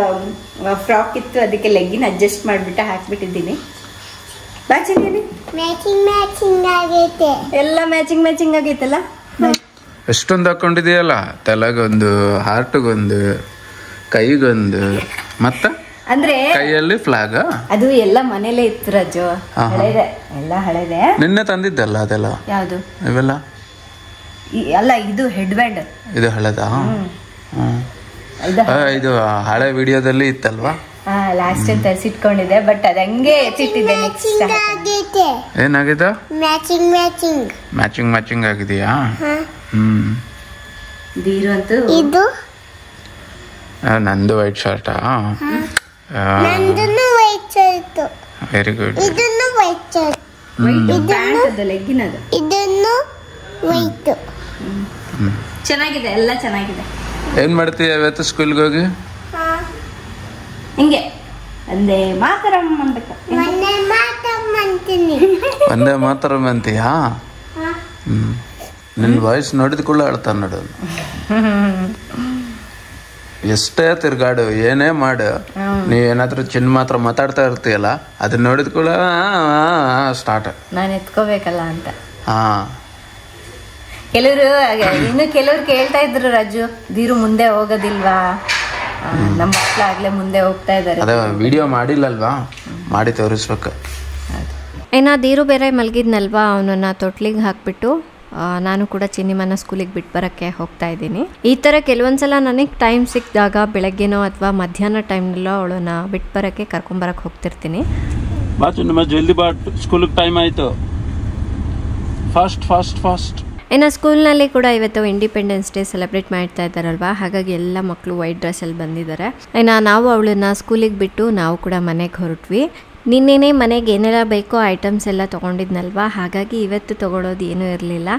ಫ್ರಾಕ್ ಇತ್ತು, ಅದಕ್ಕೆ ಲೆಗ್ಗಿನ ಅಡ್ಜಸ್ಟ್ ಮಾಡಿಬಿಟ್ಟು ಹಾಕ್ಬಿಟ್ಟಿದ್ದೀನಿ. ಮ್ಯಾಚಿಂಗ್ ಆಗೈತೆ, ಎಲ್ಲ ಮ್ಯಾಚಿಂಗ್ ಆಗೈತಲ್ಲ. ಎಷ್ಟೊಂದು ಹಾಕೊಂಡಿದೆಯಲ್ಲ, ತಲೆಗೊಂದು, ಹಾರ್ಟ್ಗೊಂದು, ಕೈಗೊಂದು, ಮತ್ತ ಅಂದ್ರೆ ಕೈಯಲ್ಲಿ ಫ್ಲಾಗ್. ಅದು ಎಲ್ಲ ಮನೇಲೆ ಇತ್ತು ರಾಜು, ಹಳೇದೆ, ಎಲ್ಲ ಹಳೇದೆ. ನಿನ್ನೆ ತಂದಿದ್ದಲ್ಲ ಅದೆಲ್ಲ? ಯಾವುದು ಇವೆಲ್ಲ ಅಲ್ಲ, ಇದು ಹೆಡ್ ಬ್ಯಾಂಡ್. ಇದು ಹಳದಾ? ಇದು ಹಳೆ ವಿಡಿಯೋದಲ್ಲಿ ಇತ್ತಲ್ವಾ? ಲಾಸ್ಟ್ ಟೈಮ್ ತರಿಸಿಟ್ಕೊಂಡಿದ್ದೆ, ಬಟ್ ಅದ ಹಂಗೆ ಎತ್ತಿಟ್ಟಿದ್ದೆ. ನೆಕ್ಸ್ಟ್ ಏನಾಗಿದೆ? ಮ್ಯಾಚಿಂಗ್ ಮ್ಯಾಚಿಂಗ್ ಮ್ಯಾಚಿಂಗ್ ಮ್ಯಾಚಿಂಗ್ ಆಗಿದೆಯಾ? ದೀರು ಅಂತೂ ಇದು ನಂದು ವೈಟ್ ಶರ್ಟಾ? ನಂದನ್ನು ವೈಟ್ ಶರ್ಟ್. Very good. ಇದನ್ನು ವೈಟ್ ಶರ್ಟ್. ಲೆಗ್ಗಿನ ಅದು. ಇದನ್ನು ವೈಟ್. ಚೆನ್ನಾಗಿದೆ, ಎಲ್ಲ ಚೆನ್ನಾಗಿದೆ. ಏನ್ ಮಾಡ್ತೀಯ ಇವತ್ತು ಸ್ಕೂಲ್ಗೆ ಹೋಗಿ? ಹಿಂಗೆ ಒಂದೇ ಮಾತರಂ ಅನ್ಬೇಕು. ಮೊನ್ನೆ ಮಾತಾಡ್ತೀನಿ. ಒಂದೇ ಮಾತರಂ ಅಂತೀಯಾ? ನಿನ್ನ ವಾಯ್ಸ್ ನೋಡಿದ ಕೂಡ ಅಳ್ತಾನ ನೋಡು. ಎಷ್ಟೇ ತಿರ್ಗಾಡು ಏನೇ ಮಾಡು, ನೀ ಏನಾದ್ರೂ ಚಿನ್ನ ಮಾತ್ರ ಮಾತಾಡ್ತಾ ಇರ್ತೀಯಲ್ಲ, ಅದನ್ನ ನೋಡಿದ ಕೂಡ ಸ್ಟಾರ್ಟ್. ನಾನು ಎತ್ಕೋಬೇಕಲ್ಲ ಅಂತ. ಹಾ, ಕೆಲವ್ರು ಕೇಳ್ತಾ ಇದ್ರು, ರಾಜು ದೀರು ಮುಂದೆ ಹೋಗೋದಿಲ್ವಾ? ನಮ್ಮ ಮಕ್ಕಳಾಗ್ಲೇ ಮುಂದೆ ಹೋಗ್ತಾ ಇದಾರೆ. ಅದೇ ವಿಡಿಯೋ ಮಾಡಿಲ್ಲಲ್ವಾ, ಮಾಡಿ ತೋರಿಸ್ಬೇಕು. ದೀರು ಬೇರೆ ಮಲಗಿದ್ನಲ್ವಾ, ಅವನನ್ನು ತೊಟ್ಲಿಗೆ ಹಾಕ್ಬಿಟ್ಟು ನಾನು ಕೂಡ ಚಿನ್ನಿಮನ ಸ್ಕೂಲಿಗೆ ಬಿಟ್ಟು ಬರೋಕ್ಕೆ ಹೋಗ್ತಾ ಇದ್ದೀನಿ. ಈ ಥರ ಕೆಲವೊಂದ್ಸಲ ನನಗೆ ಟೈಮ್ ಸಿಕ್ಕಿದಾಗ ಬೆಳಗ್ಗೆನೋ ಅಥವಾ ಮಧ್ಯಾಹ್ನ ಟೈಮ್ನಲ್ಲೋ ಅವಳನ್ನ ಬಿಟ್ಟು ಬರೋಕ್ಕೆ ಕರ್ಕೊಂಬರಕ್ಕೆ ಹೋಗ್ತಿರ್ತೀನಿ. ಬಾ ಚಿನ್ನಮ್ಮ, ಜಲ್ದಿ ಬಾ, ಸ್ಕೂಲಿಗೆ ಟೈಮ್ ಆಯಿತು. Fast fast fast. ಸ್ಕೂಲ್ನಲ್ಲಿ ಕೂಡ ಇವತ್ತು ಇಂಡಿಪೆಂಡೆನ್ಸ್ ಡೇ ಸೆಲೆಬ್ರೇಟ್ ಮಾಡ್ತಾ ಇದ್ದಾರಲ್ವಾ, ಹಾಗಾಗಿ ಎಲ್ಲ ಮಕ್ಕಳು ವೈಟ್ ಡ್ರೆಸ್ಸಲ್ಲಿ ಬಂದಿದ್ದಾರೆ. ನಾವು ಅವಳನ್ನ ಸ್ಕೂಲಿಗೆ ಬಿಟ್ಟು ನಾವು ಕೂಡ ಮನೆಗೆ ಹೊರಟ್ವಿ. ನಿನ್ನೆನೇ ಮನೆಗೆ ಏನೆಲ್ಲ ಬೇಕೋ ಐಟಮ್ಸ್ ಎಲ್ಲ ತೊಗೊಂಡಿದ್ನಲ್ವಾ, ಹಾಗಾಗಿ ಇವತ್ತು ತೊಗೊಳೋದು ಏನೂ ಇರಲಿಲ್ಲ.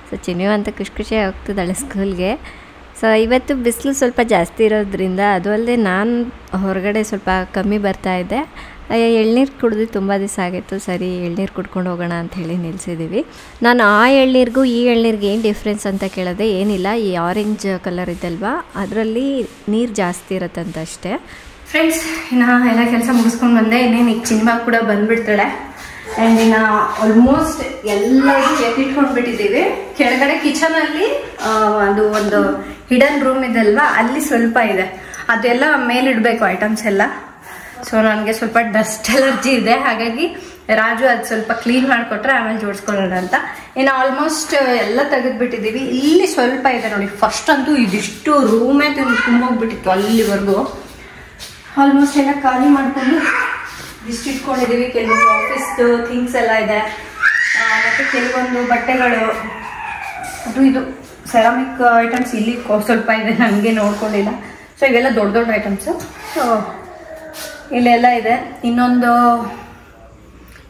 ಸೊ ಚಿನ್ನು ಅಂತ ಖುಷಿ ಹೋಗ್ತಿದ್ದಾಳೆ ಸ್ಕೂಲ್ಗೆ. ಸೊ ಇವತ್ತು ಬಿಸಿಲು ಸ್ವಲ್ಪ ಜಾಸ್ತಿ ಇರೋದ್ರಿಂದ, ಅದು ಅಲ್ಲದೆ ನಾನು ಹೊರಗಡೆ ಸ್ವಲ್ಪ ಕಮ್ಮಿ ಬರ್ತಾಯಿದ್ದೆ. ಎಳ್ನೀರು ಕುಡಿದು ತುಂಬ ದಿವಸ ಆಗಿತ್ತು, ಸರಿ ಎಳ್ನೀರು ಕುಡ್ಕೊಂಡು ಹೋಗೋಣ ಅಂತ ಹೇಳಿ ನಿಲ್ಲಿಸಿದ್ದೀವಿ. ನಾನು ಆ ಎಳ್ನೀರಿಗೂ ಈ ಎಳ್ನೀರಿಗೆ ಏನು ಡಿಫ್ರೆನ್ಸ್ ಅಂತ ಕೇಳಿದೆ, ಏನಿಲ್ಲ, ಈ ಆರೆಂಜ್ ಕಲರ್ ಇದಲ್ವಾ ಅದರಲ್ಲಿ ನೀರು ಜಾಸ್ತಿ ಇರುತ್ತಂತ ಅಷ್ಟೇ. ಫ್ರೆಂಡ್ಸ್, ಇನ್ನು ಎಲ್ಲ ಕೆಲಸ ಮುಗಿಸ್ಕೊಂಡು ಬಂದೆ. ಇನ್ನೇನು ಈಗ ಚಿನ್ಮಾ ಕೂಡ ಬಂದುಬಿಡ್ತಾಳೆ. ಆ್ಯಂಡ್ ಇನ್ನು ಆಲ್ಮೋಸ್ಟ್ ಎಲ್ಲರೂ ಎತ್ತಿಟ್ಕೊಂಡು ಬಿಟ್ಟಿದ್ದೀವಿ. ಕೆಳಗಡೆ ಕಿಚನಲ್ಲಿ ಅದು ಒಂದು ಹಿಡನ್ ರೂಮ್ ಇದಲ್ವಾ, ಅಲ್ಲಿ ಸ್ವಲ್ಪ ಇದೆ, ಅದೆಲ್ಲ ಮೇಲಿಡಬೇಕು ಐಟಮ್ಸ್ ಎಲ್ಲ. ಸೊ ನನಗೆ ಸ್ವಲ್ಪ ಡಸ್ಟ್ ಅಲರ್ಜಿ ಇದೆ, ಹಾಗಾಗಿ ರಾಜು ಅದು ಸ್ವಲ್ಪ ಕ್ಲೀನ್ ಮಾಡಿಕೊಟ್ರೆ ಆಮೇಲೆ ಜೋಡಿಸ್ಕೊಳ್ಳೋಣ ಅಂತ. ಇನ್ನು ಆಲ್ಮೋಸ್ಟ್ ಎಲ್ಲ ತೆಗೆದುಬಿಟ್ಟಿದ್ದೀವಿ. ಇಲ್ಲಿ ಸ್ವಲ್ಪ ಇದೆ ನೋಡಿ. ಫಸ್ಟ್ ಅಂತೂ ಇದಿಷ್ಟು ರೂಮೇ ತುಂಬೋಗ್ಬಿಟ್ಟಿತ್ತು ಅಲ್ಲಿವರೆಗೂ. ಆಲ್ಮೋಸ್ಟ್ ಎಲ್ಲ ಖಾಲಿ ಮಾಡಿಕೊಂಡು ಇಷ್ಟು ಇಟ್ಕೊಂಡಿದ್ದೀವಿ. ಕೆಲವೊಂದು ಆಫೀಸ್ದು ಥಿಂಗ್ಸ್ ಎಲ್ಲ ಇದೆ, ಮತ್ತು ಕೆಲವೊಂದು ಬಟ್ಟೆಗಳು, ಅದು ಇದು ಸೆರಾಮಿಕ್ ಐಟಮ್ಸ್ ಇಲ್ಲಿ ಸ್ವಲ್ಪ ಇದೆ, ನನಗೆ ನೋಡ್ಕೊಂಡಿಲ್ಲ. ಸೊ ಇವೆಲ್ಲ ದೊಡ್ಡ ದೊಡ್ಡ ಐಟಮ್ಸು. ಸೊ ಇಲ್ಲೆಲ್ಲ ಇದೆ. ಇನ್ನೊಂದು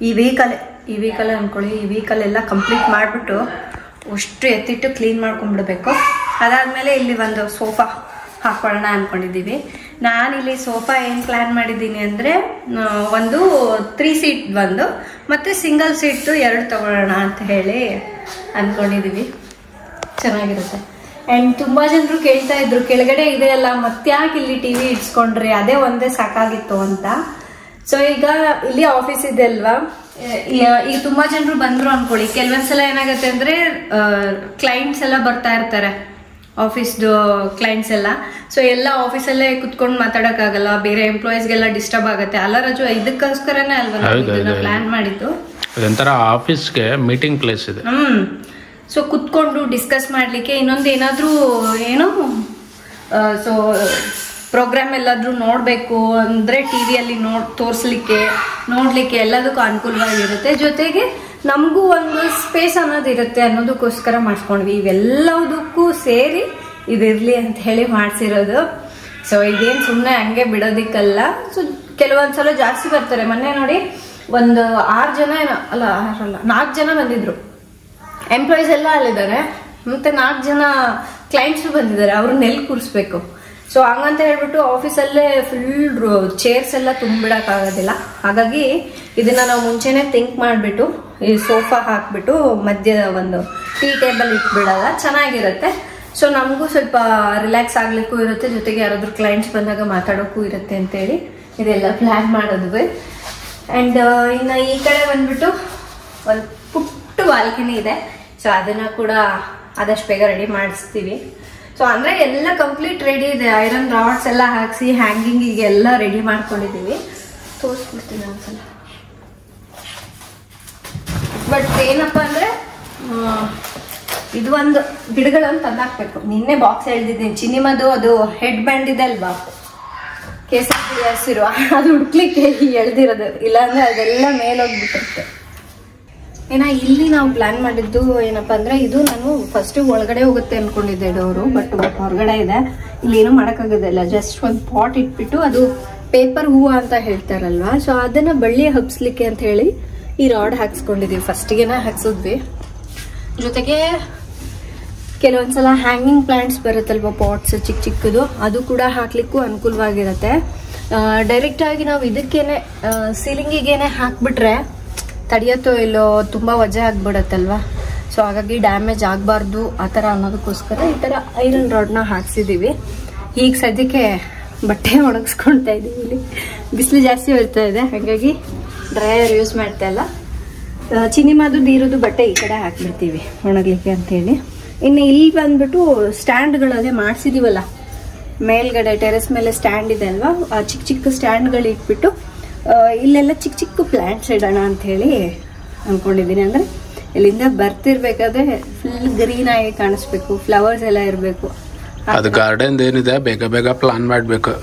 ಈ ವೀಕಲ್ ಅಂದ್ಕೊಳ್ಳಿ, ಈ ವೀಕಲ್ಲೆಲ್ಲ ಕಂಪ್ಲೀಟ್ ಮಾಡಿಬಿಟ್ಟು ಅಷ್ಟು ಎತ್ತಿಟ್ಟು ಕ್ಲೀನ್ ಮಾಡ್ಕೊಂಡ್ಬಿಡ್ಬೇಕು. ಅದಾದಮೇಲೆ ಇಲ್ಲಿ ಒಂದು ಸೋಫಾ ಹಾಕೊಳ್ಳೋಣ ಅಂದ್ಕೊಂಡಿದ್ದೀವಿ. ನಾನಿಲ್ಲಿ ಸೋಫಾ ಏನು ಪ್ಲ್ಯಾನ್ ಮಾಡಿದ್ದೀನಿ ಅಂದರೆ, ಒಂದು 3 ಸೀಟ್ ಒಂದು ಮತ್ತು ಸಿಂಗಲ್ ಸೀಟ್ದು 2 ತಗೊಳ್ಳೋಣ ಅಂತ ಹೇಳಿ ಅಂದ್ಕೊಂಡಿದ್ದೀವಿ. ಚೆನ್ನಾಗಿರುತ್ತೆ. ಆ್ಯಂಡ್ ತುಂಬ ಜನರು ಕೇಳ್ತಾ ಇದ್ರು, ಕೆಳಗಡೆ ಇದೆಯಲ್ಲ ಮತ್ತೆ ಯಾಕೆ ಇಲ್ಲಿ TV ಇಡ್ಸ್ಕೊಂಡ್ರಿ, ಅದೇ ಒಂದೇ ಸಾಕಾಗಿತ್ತು ಅಂತ. ಸೊ ಈಗ ಇಲ್ಲಿ ಆಫೀಸ್ ಇದೆ ಅಲ್ವಾ, ಈಗ ತುಂಬ ಜನರು ಬಂದರು ಅಂದ್ಕೊಳ್ಳಿ. ಕೆಲವೊಂದ್ಸಲ ಏನಾಗುತ್ತೆ ಅಂದರೆ ಕ್ಲೈಂಟ್ಸ್ ಎಲ್ಲ ಬರ್ತಾ ಇರ್ತಾರೆ, ಆಫೀಸ್ದು ಕ್ಲೈಂಟ್ಸ್ ಎಲ್ಲ. ಸೊ ಎಲ್ಲ ಆಫೀಸಲ್ಲೇ ಕುತ್ಕೊಂಡು ಮಾತಾಡೋಕ್ಕಾಗಲ್ಲ, ಬೇರೆ ಎಂಪ್ಲಾಯೀಸ್ಗೆಲ್ಲ ಡಿಸ್ಟರ್ಬ್ ಆಗುತ್ತೆ ಅಲ್ಲ ರಾಜು. ಇದಕ್ಕೋಸ್ಕರನೇ ಅಲ್ವಾ ನಾವು ಪ್ಲಾನ್ ಮಾಡಿದ್ದು. ಅದೊಂಥರ ಆಫೀಸ್ಗೆ ಮೀಟಿಂಗ್ ಪ್ಲೇಸ್ ಇದೆ. ಸೊ ಕುತ್ಕೊಂಡು ಡಿಸ್ಕಸ್ ಮಾಡಲಿಕ್ಕೆ, ಇನ್ನೊಂದು ಏನಾದರೂ ಏನೋ ಸೊ ಪ್ರೋಗ್ರಾಮ್ ಎಲ್ಲಾದರೂ ನೋಡಬೇಕು ಅಂದರೆ ಟಿವಿಯಲ್ಲಿ ನೋಡಲಿಕ್ಕೆ ಎಲ್ಲದಕ್ಕೂ ಅನುಕೂಲವಾಗಿರುತ್ತೆ. ಜೊತೆಗೆ ನಮಗೂ ಒಂದು ಸ್ಪೇಸ್ ಅನ್ನೋದಿರುತ್ತೆ ಅನ್ನೋದಕ್ಕೋಸ್ಕರ ಮಾಡಿಸ್ಕೊಂಡ್ವಿ. ಇವೆಲ್ಲದಕ್ಕೂ ಸೇರಿ ಇದಿರಲಿ ಅಂತ ಹೇಳಿ ಮಾಡಿಸಿರೋದು. ಸೊ ಇದೇನು ಸುಮ್ಮನೆ ಹಂಗೆ ಬಿಡೋದಿಕ್ಕಲ್ಲ. ಸೊ ಕೆಲವೊಂದ್ಸಲ ಜಾಸ್ತಿ ಬರ್ತಾರೆ. ಮೊನ್ನೆ ನೋಡಿ ಒಂದು 4 ಜನ ಬಂದಿದ್ರು. ಎಂಪ್ಲಾಯೀಸ್ ಎಲ್ಲ ಅಲ್ಲಿದ್ದಾರೆ, ಮತ್ತು 4 ಜನ ಕ್ಲೈಂಟ್ಸು ಬಂದಿದ್ದಾರೆ. ಅವ್ರನ್ನ ಎಲ್ಲಿ ಕೂರಿಸ್ಬೇಕು? ಸೊ ಹಂಗಂತ ಹೇಳ್ಬಿಟ್ಟು ಆಫೀಸಲ್ಲೇ ಫುಲ್ ಚೇರ್ಸ್ ಎಲ್ಲ ತುಂಬಿಡೋಕ್ಕಾಗೋದಿಲ್ಲ. ಹಾಗಾಗಿ ಇದನ್ನು ನಾವು ಮುಂಚೆನೇ ಥಿಂಕ್ ಮಾಡಿಬಿಟ್ಟು ಈ ಸೋಫಾ ಹಾಕ್ಬಿಟ್ಟು ಮಧ್ಯ ಒಂದು ಟೀ ಟೇಬಲ್ ಇಟ್ಬಿಡೋಲ್ಲ, ಚೆನ್ನಾಗಿರುತ್ತೆ. ಸೊ ನಮಗೂ ಸ್ವಲ್ಪ ರಿಲ್ಯಾಕ್ಸ್ ಆಗ್ಲಿಕ್ಕೂ ಇರುತ್ತೆ, ಜೊತೆಗೆ ಯಾರಾದರೂ ಕ್ಲೈಂಟ್ಸ್ ಬಂದಾಗ ಮಾತಾಡೋಕ್ಕೂ ಇರುತ್ತೆ ಅಂತೇಳಿ ಇದೆಲ್ಲ ಪ್ಲ್ಯಾನ್ ಮಾಡೋದು. ಆ್ಯಂಡ್ ಇನ್ನು ಈ ಕಡೆ ಬಂದ್ಬಿಟ್ಟು ಒಂದು ಪುಟ್ಟ ಬಾಲ್ಕನಿ ಇದೆ. ಸೊ ಅದನ್ನು ಕೂಡ ಆದಷ್ಟು ಬೇಗ ರೆಡಿ ಮಾಡಿಸ್ತೀವಿ. ಸೊ ಅಂದರೆ ಎಲ್ಲ ಕಂಪ್ಲೀಟ್ ರೆಡಿ ಇದೆ. ಐರನ್ ರಾಡ್ಸ್ ಎಲ್ಲ ಹಾಕಿಸಿ ಹ್ಯಾಂಗಿಂಗಿಗೆ ಎಲ್ಲ ರೆಡಿ ಮಾಡ್ಕೊಂಡಿದ್ದೀವಿ. ತೋರಿಸ್ಬಿಡ್ತೀನಿ ಒಂದ್ಸಲ. ಬಟ್ ಏನಪ್ಪ ಅಂದರೆ ಇದು ಒಂದು ಗಿಡಗಳನ್ನು ತಂದಾಕ್ಬೇಕು. ನಿನ್ನೆ ಬಾಕ್ಸ್ ಎಳ್ದಿದ್ದೀನಿ. ಚಿನ್ನಿಮದು ಅದು ಹೆಡ್ ಬ್ಯಾಂಡ್ ಇದೆ ಅಲ್ವಾ, ಕೇಸರಿ ಪುಡಿ ಹಸಿರು ಅದು ಹುಡ್ಕ್ಲಿಕ್ಕೆ ಎಳ್ದಿರೋದು, ಇಲ್ಲಾಂದ್ರೆ ಅದೆಲ್ಲ ಮೇಲೋಗ್ಬಿಟ್ಟಿರುತ್ತೆ. ಇಲ್ಲಿ ನಾವು ಪ್ಲಾನ್ ಮಾಡಿದ್ದು ಏನಪ್ಪಾ ಅಂದ್ರೆ, ಇದು ನಾನು ಫಸ್ಟ್ ಒಳಗಡೆ ಹೋಗುತ್ತೆ ಅನ್ಕೊಂಡಿದ್ದೆ ಡೋರು, ಬಟ್ ಹೊರಗಡೆ ಇದೆ. ಇಲ್ಲಿ ಏನು ಮಾಡೋಕ್ಕಾಗೋದಿಲ್ಲ, ಜಸ್ಟ್ ಒಂದು ಪಾಟ್ ಇಟ್ಬಿಟ್ಟು ಅದು ಪೇಪರ್ ಹೂವು ಅಂತ ಹೇಳ್ತಾರಲ್ವಾ, ಸೊ ಅದನ್ನ ಬಳ್ಳಿ ಹಬ್ಸ್ಲಿಕ್ಕೆ ಅಂತ ಹೇಳಿ ಈ ರಾಡ್ ಹಾಕ್ಸ್ಕೊಂಡಿದೀವಿ. ಫಸ್ಟ್ಗೆನ ಹಾಕ್ಸಿದ್ವಿ. ಜೊತೆಗೆ ಕೆಲವೊಂದ್ಸಲ ಹ್ಯಾಂಗಿಂಗ್ ಪ್ಲಾಂಟ್ಸ್ ಬರುತ್ತಲ್ವ, ಪಾಟ್ಸ್ ಚಿಕ್ಕ ಚಿಕ್ಕದು, ಅದು ಕೂಡ ಹಾಕ್ಲಿಕ್ಕೂ ಅನುಕೂಲವಾಗಿರುತ್ತೆ. ಡೈರೆಕ್ಟ್ ಆಗಿ ನಾವು ಇದಕ್ಕೇನೆ ಸೀಲಿಂಗಿಗೇನೆ ಹಾಕ್ಬಿಟ್ರೆ ತಡಿಯತ್ತೋ ಇಲ್ಲೋ, ತುಂಬಾ ವಜೆ ಆಗ್ಬಿಡತ್ತಲ್ವಾ. ಸೊ ಹಾಗಾಗಿ ಡ್ಯಾಮೇಜ್ ಆಗಬಾರ್ದು ಆ ಥರ ಅನ್ನೋದಕ್ಕೋಸ್ಕರ ಈ ಥರ ಐರನ್ ರಾಡ್ನ ಹಾಕ್ಸಿದೀವಿ. ಈಗ ಸದ್ಯಕ್ಕೆ ಬಟ್ಟೆ ಒಣಗಿಸ್ಕೊಳ್ತಾ ಇದೀವಿ. ಇಲ್ಲಿ ಬಿಸಿಲು ಜಾಸ್ತಿ ಬರ್ತಾ ಇದೆ, ಹಾಗಾಗಿ ಡ್ರೈಯರ್ ಯೂಸ್ ಮಾಡ್ತಾ ಇಲ್ಲ. ಚಿನಿಮಾದು ನೀರುದು ಬಟ್ಟೆ ಈ ಕಡೆ ಹಾಕ್ಬಿಡ್ತೀವಿ ಒಣಗ್ಲಿಕ್ಕೆ ಅಂತೇಳಿ. ಇನ್ನು ಇಲ್ಲಿ ಬಂದ್ಬಿಟ್ಟು ಸ್ಟ್ಯಾಂಡ್ಗಳಲ್ಲೇ ಮಾಡಿಸಿದೀವಲ್ಲ, ಮೇಲ್ಗಡೆ ಟೆರೆಸ್ ಮೇಲೆ ಸ್ಟ್ಯಾಂಡ್ ಇದೆ ಅಲ್ವಾ, ಆ ಚಿಕ್ಕ ಚಿಕ್ಕ ಸ್ಟ್ಯಾಂಡ್ಗಳು ಇಟ್ಬಿಟ್ಟು ಇಲ್ಲೆಲ್ಲ ಚಿಕ್ಕ ಚಿಕ್ಕ ಪ್ಲಾಂಟ್ಸ್ ಇಡೋಣ ಅಂತ ಹೇಳಿ ಅನ್ಕೊಂಡಿದ್ದೀನಿ. ಅಂದ್ರೆ ಇಲ್ಲಿಂದ ಬರ್ತಿರ್ಬೇಕಾದ್ರೆ ಫುಲ್ ಗ್ರೀನ್ ಆಗಿ ಕಾಣಿಸ್ಬೇಕು, ಫ್ಲವರ್ಸ್ ಎಲ್ಲ ಇರಬೇಕು. ಅದು ಗಾರ್ಡನ್ ಏನಿದೆ ಬೇಗ ಬೇಗ ಪ್ಲಾನ್ ಮಾಡ್ಬೇಕು.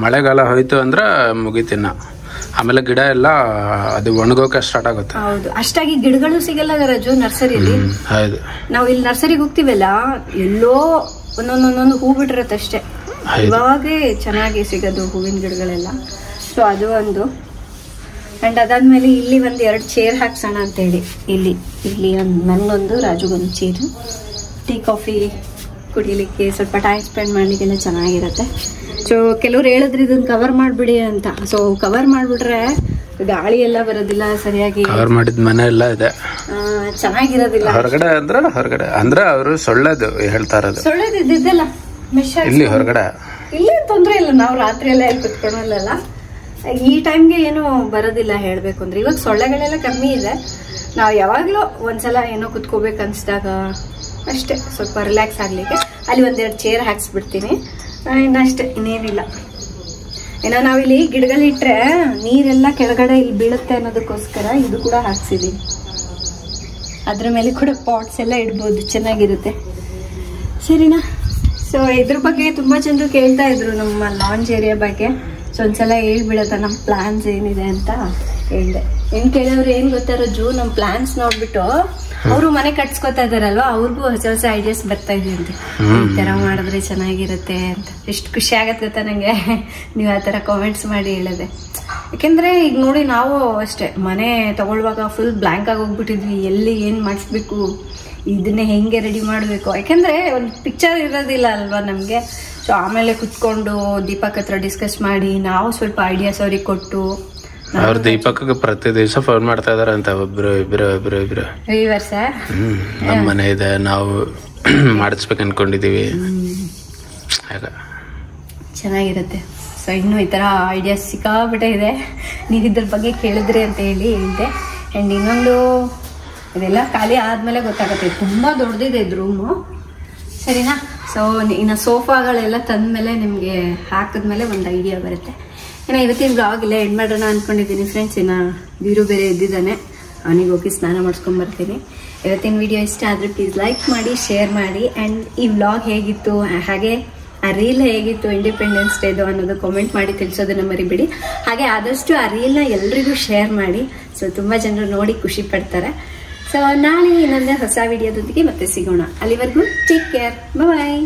ಮಳೆಗಾಲ ಹೋಯ್ತು ಅಂದ್ರೆ ಮುಗಿತಿನ್ನ, ಆಮೇಲೆ ಗಿಡ ಎಲ್ಲ ಅದು ಒಣಗೋಕೆ ಸ್ಟಾರ್ಟ್ ಆಗುತ್ತೆ. ಹೌದು, ಅಷ್ಟಾಗಿ ಗಿಡಗಳು ಸಿಗಲ್ಲ ರಾಜು ನರ್ಸರಿಯಲ್ಲಿ. ಹೌದು, ನಾವು ಇಲ್ಲಿ ನರ್ಸರಿಗೆ ಹೋಗ್ತೀವಲ್ಲ, ಎಲ್ಲೋ ಒಂದೊಂದೊಂದೊಂದು ಹೂ ಬಿಟ್ಟಿರತ್ತೆ ಅಷ್ಟೇ, ಇವಾಗೇ ಚೆನ್ನಾಗಿ ಸಿಗೋದು ಹೂವಿನ ಗಿಡಗಳೆಲ್ಲ. ಸೊ ಅದು ಒಂದು. ಅಂಡ್ ಅದಾದ್ಮೇಲೆ ಇಲ್ಲಿ ಒಂದು 2 ಚೇರ್ ಹಾಕ್ಸೋಣ ಅಂತೇಳಿ, ಇಲ್ಲಿ ನನಗೊಂದು ರಾಜುಗೊಂದು ಚೇರು, ಟೀ ಕಾಫಿ ಕುಡಿಲಿಕ್ಕೆ, ಸ್ವಲ್ಪ ಟೈಮ್ ಸ್ಪೆಂಡ್ ಮಾಡ್ಲಿಕ್ಕೆಲ್ಲ ಚೆನ್ನಾಗಿರುತ್ತೆ. ಸೊ ಕೆಲವ್ರು ಹೇಳಿದ್ರು ಇದನ್ನ ಕವರ್ ಮಾಡ್ಬಿಡಿ ಅಂತ. ಸೊ ಕವರ್ ಮಾಡ್ಬಿಟ್ರೆ ಗಾಳಿ ಎಲ್ಲ ಬರೋದಿಲ್ಲ ಸರಿಯಾಗಿ, ಕವರ್ ಮಾಡಿದ ಮನೆ ಎಲ್ಲ ಇದೆ, ಚೆನ್ನಾಗಿರೋದಿಲ್ಲ. ಹೊರಗಡೆ ಅಂದ್ರೆ ಅವರು ಸೊಳ್ಳೆದು ಹೇಳ್ತಾ ಇರೋದು, ಸೊಳ್ಳೆದು ಇದ್ದಿದ್ದಲ್ಲ ಮೆಶ್ ಇಲ್ಲಿ ಹೊರಗಡೆ ಇಲ್ಲಿ ತೊಂದ್ರೆ ಇಲ್ಲ. ನಾವು ರಾತ್ರಿ ಎಲ್ಲ ಎಲ್ಲಿ ಕುತ್ಕೊಳ್ಳಲ್ಲ, ಈ ಟೈಮ್ಗೆ ಏನು ಬರೋದಿಲ್ಲ ಹೇಳ್ಬೇಕು ಅಂದ್ರೆ. ಇವಾಗ ಸೊಳ್ಳೆಗಳೆಲ್ಲ ಕಮ್ಮಿ ಇದೆ. ನಾವು ಯಾವಾಗ್ಲೂ ಒಂದ್ಸಲ ಏನೋ ಕುತ್ಕೋಬೇಕು ಅನ್ಸಿದಾಗ ಅಷ್ಟೇ, ಸ್ವಲ್ಪ ರಿಲ್ಯಾಕ್ಸ್ ಆಗ್ಲಿಕ್ಕೆ ಅಲ್ಲಿ 1-2 ಚೇರ್ ಹಾಕ್ಸ್ಬಿಡ್ತೀನಿ, ಇನ್ನಷ್ಟೇ, ಇನ್ನೇನಿಲ್ಲ. ಏನೋ ನಾವಿಲ್ಲಿ ಗಿಡಗಳಿಟ್ರೆ ನೀರೆಲ್ಲ ಕೆಳಗಡೆ ಇಲ್ಲಿ ಬೀಳುತ್ತೆ ಅನ್ನೋದಕ್ಕೋಸ್ಕರ ಇದು ಕೂಡ ಹಾಕ್ಸಿದೀವಿ. ಅದ್ರ ಮೇಲೆ ಕೂಡ ಪಾಟ್ಸ್ ಎಲ್ಲ ಇಡ್ಬೋದು, ಚೆನ್ನಾಗಿರುತ್ತೆ. ಸರಿನಾ? ಸೊ ಇದ್ರ ಬಗ್ಗೆ ತುಂಬಾ ಜನರು ಕೇಳ್ತಾ ಇದ್ರು ನಮ್ಮ ಲಾಂಜ್ ಏರಿಯಾ ಬಗ್ಗೆ. ಸೊ ಒಂದ್ಸಲ ಹೇಳ್ಬಿಡತ್ತ ನಮ್ಮ ಪ್ಲಾನ್ಸ್ ಏನಿದೆ ಅಂತ ಹೇಳ್ದೆ. ಏನ್ ಕೇಳೋರು ಏನ್ ಗೊತ್ತಾರ ಜೂ, ನಮ್ಮ ಪ್ಲಾನ್ಸ್ ನೋಡ್ಬಿಟ್ಟು ಅವರು ಮನೆ ಕಟ್ಸ್ಕೊತಾ ಇದಾರಲ್ವಾ, ಅವ್ರಿಗೂ ಹೊಸ ಹೊಸ ಐಡಿಯಾಸ್ ಬರ್ತಾ ಇದೆಯಂತೆ, ಈ ತರ ಮಾಡಿದ್ರೆ ಚೆನ್ನಾಗಿರುತ್ತೆ ಅಂತ. ಎಷ್ಟು ಖುಷಿ ಆಗತ್ತೆ ಗೊತ್ತಾ ನಂಗೆ, ನೀವು ಆ ತರ ಕಾಮೆಂಟ್ಸ್ ಮಾಡಿ ಹೇಳದೆ. ಯಾಕೆಂದ್ರೆ ಈಗ ನೋಡಿ, ನಾವು ಅಷ್ಟೇ ಮನೆ ತಗೊಳ್ಳುವಾಗ ಫುಲ್ ಬ್ಲಾಂಕ್ ಆಗಿ ಹೋಗ್ಬಿಟ್ಟಿದ್ವಿ, ಎಲ್ಲಿ ಏನ್ ಮಾಡಿಸ್ಬೇಕು, ಇದನ್ನೇ ಹೆಂಗೆ ರೆಡಿ ಮಾಡಬೇಕು. ಯಾಕೆಂದ್ರೆ ಒಂದು ಪಿಕ್ಚರ್ ಇರೋದಿಲ್ಲ ಅಲ್ವಾ ನಮ್ಗೆ. ಸೊ ಆಮೇಲೆ ಕುತ್ಕೊಂಡು ದೀಪಕ್ ಹತ್ರ ಡಿಸ್ಕಸ್ ಮಾಡಿ ನಾವು ಸ್ವಲ್ಪ ಐಡಿಯಾಸ್ ಅವ್ರಿಗೆ ಕೊಟ್ಟು, ಅವ್ರ ದೀಪಕ್ಗೆ ಪ್ರತಿ ದಿವಸ ಫೋನ್ ಮಾಡ್ತಾ ಇದಾರೆ ಅಂತ, ಇಬ್ರು ವ್ಯೂವರ್ಸ್. ನಮ್ಮ ಮನೆ ಇದೆ, ನಾವು ಮಾಡಿಸ್ಬೇಕು ಅನ್ಕೊಂಡಿದೀವಿ, ಚೆನ್ನಾಗಿರುತ್ತೆ. ಸೊ ಇನ್ನು ಈ ತರ ಐಡಿಯಾಸ್ ಸಿಕ್ಕಾಬಿಟ್ಟೆ ಇದೆ, ನೀವು ಇದ್ರ ಬಗ್ಗೆ ಕೇಳಿದ್ರಿ ಅಂತ ಹೇಳಿ ಹೇಳಿದೆ. ಅಂಡ್ ಇನ್ನೊಂದು, ಇದೆಲ್ಲ ಖಾಲಿ ಆದ್ಮೇಲೆ ಗೊತ್ತಾಗುತ್ತೆ, ತುಂಬಾ ದೊಡ್ಡದಿದೆ ಇದು ರೂಮು. ಸರಿನಾ? ಸೊ ಇನ್ನು ಸೋಫಾಗಳೆಲ್ಲ ತಂದ್ಮೇಲೆ ನಿಮ್ಗೆ ಹಾಕಿದ್ಮೇಲೆ ಒಂದು ಐಡಿಯಾ ಬರುತ್ತೆ. ಇನ್ನು ಇವತ್ತಿನ ಬ್ಲಾಗ್ ಇಲ್ಲ ಎಂಡ್ ಮಾಡೋಣ ಅನ್ಕೊಂಡಿದ್ದೀನಿ ಫ್ರೆಂಡ್ಸ್. ಇನ್ನು ವೀರು ಬೇರೆ ಎದ್ದಿದ್ದಾನೆ, ಅವನಿಗೆ ಹೋಗಿ ಸ್ನಾನ ಮಾಡಿಸ್ಕೊಂಡ್ಬರ್ತೀನಿ. ಇವತ್ತಿನ ವಿಡಿಯೋ ಇಷ್ಟ ಆದರೆ ಪ್ಲೀಸ್ ಲೈಕ್ ಮಾಡಿ, ಶೇರ್ ಮಾಡಿ. ಆ್ಯಂಡ್ ಈ ವ್ಲಾಗ್ ಹೇಗಿತ್ತು, ಹಾಗೆ ಆ ರೀಲ್ ಹೇಗಿತ್ತು ಇಂಡಿಪೆಂಡೆನ್ಸ್ ಡೇದು ಅನ್ನೋದು ಕಾಮೆಂಟ್ ಮಾಡಿ ತಿಳಿಸೋದನ್ನ ಮರಿಬೇಡಿ. ಹಾಗೆ ಆದಷ್ಟು ಆ ರೀಲ್ನ ಎಲ್ರಿಗೂ ಶೇರ್ ಮಾಡಿ. ಸೊ ತುಂಬ ಜನರು ನೋಡಿ ಖುಷಿ ಪಡ್ತಾರೆ. ಸೊ ನಾಳೆ ಇನ್ನೊಂದು ಹೊಸ ವಿಡಿಯೋದೊಂದಿಗೆ ಮತ್ತೆ ಸಿಗೋಣ. ಅಲ್ಲಿವರೆಗೂ ಟೇಕ್ ಕೇರ್, ಬಾಯ್.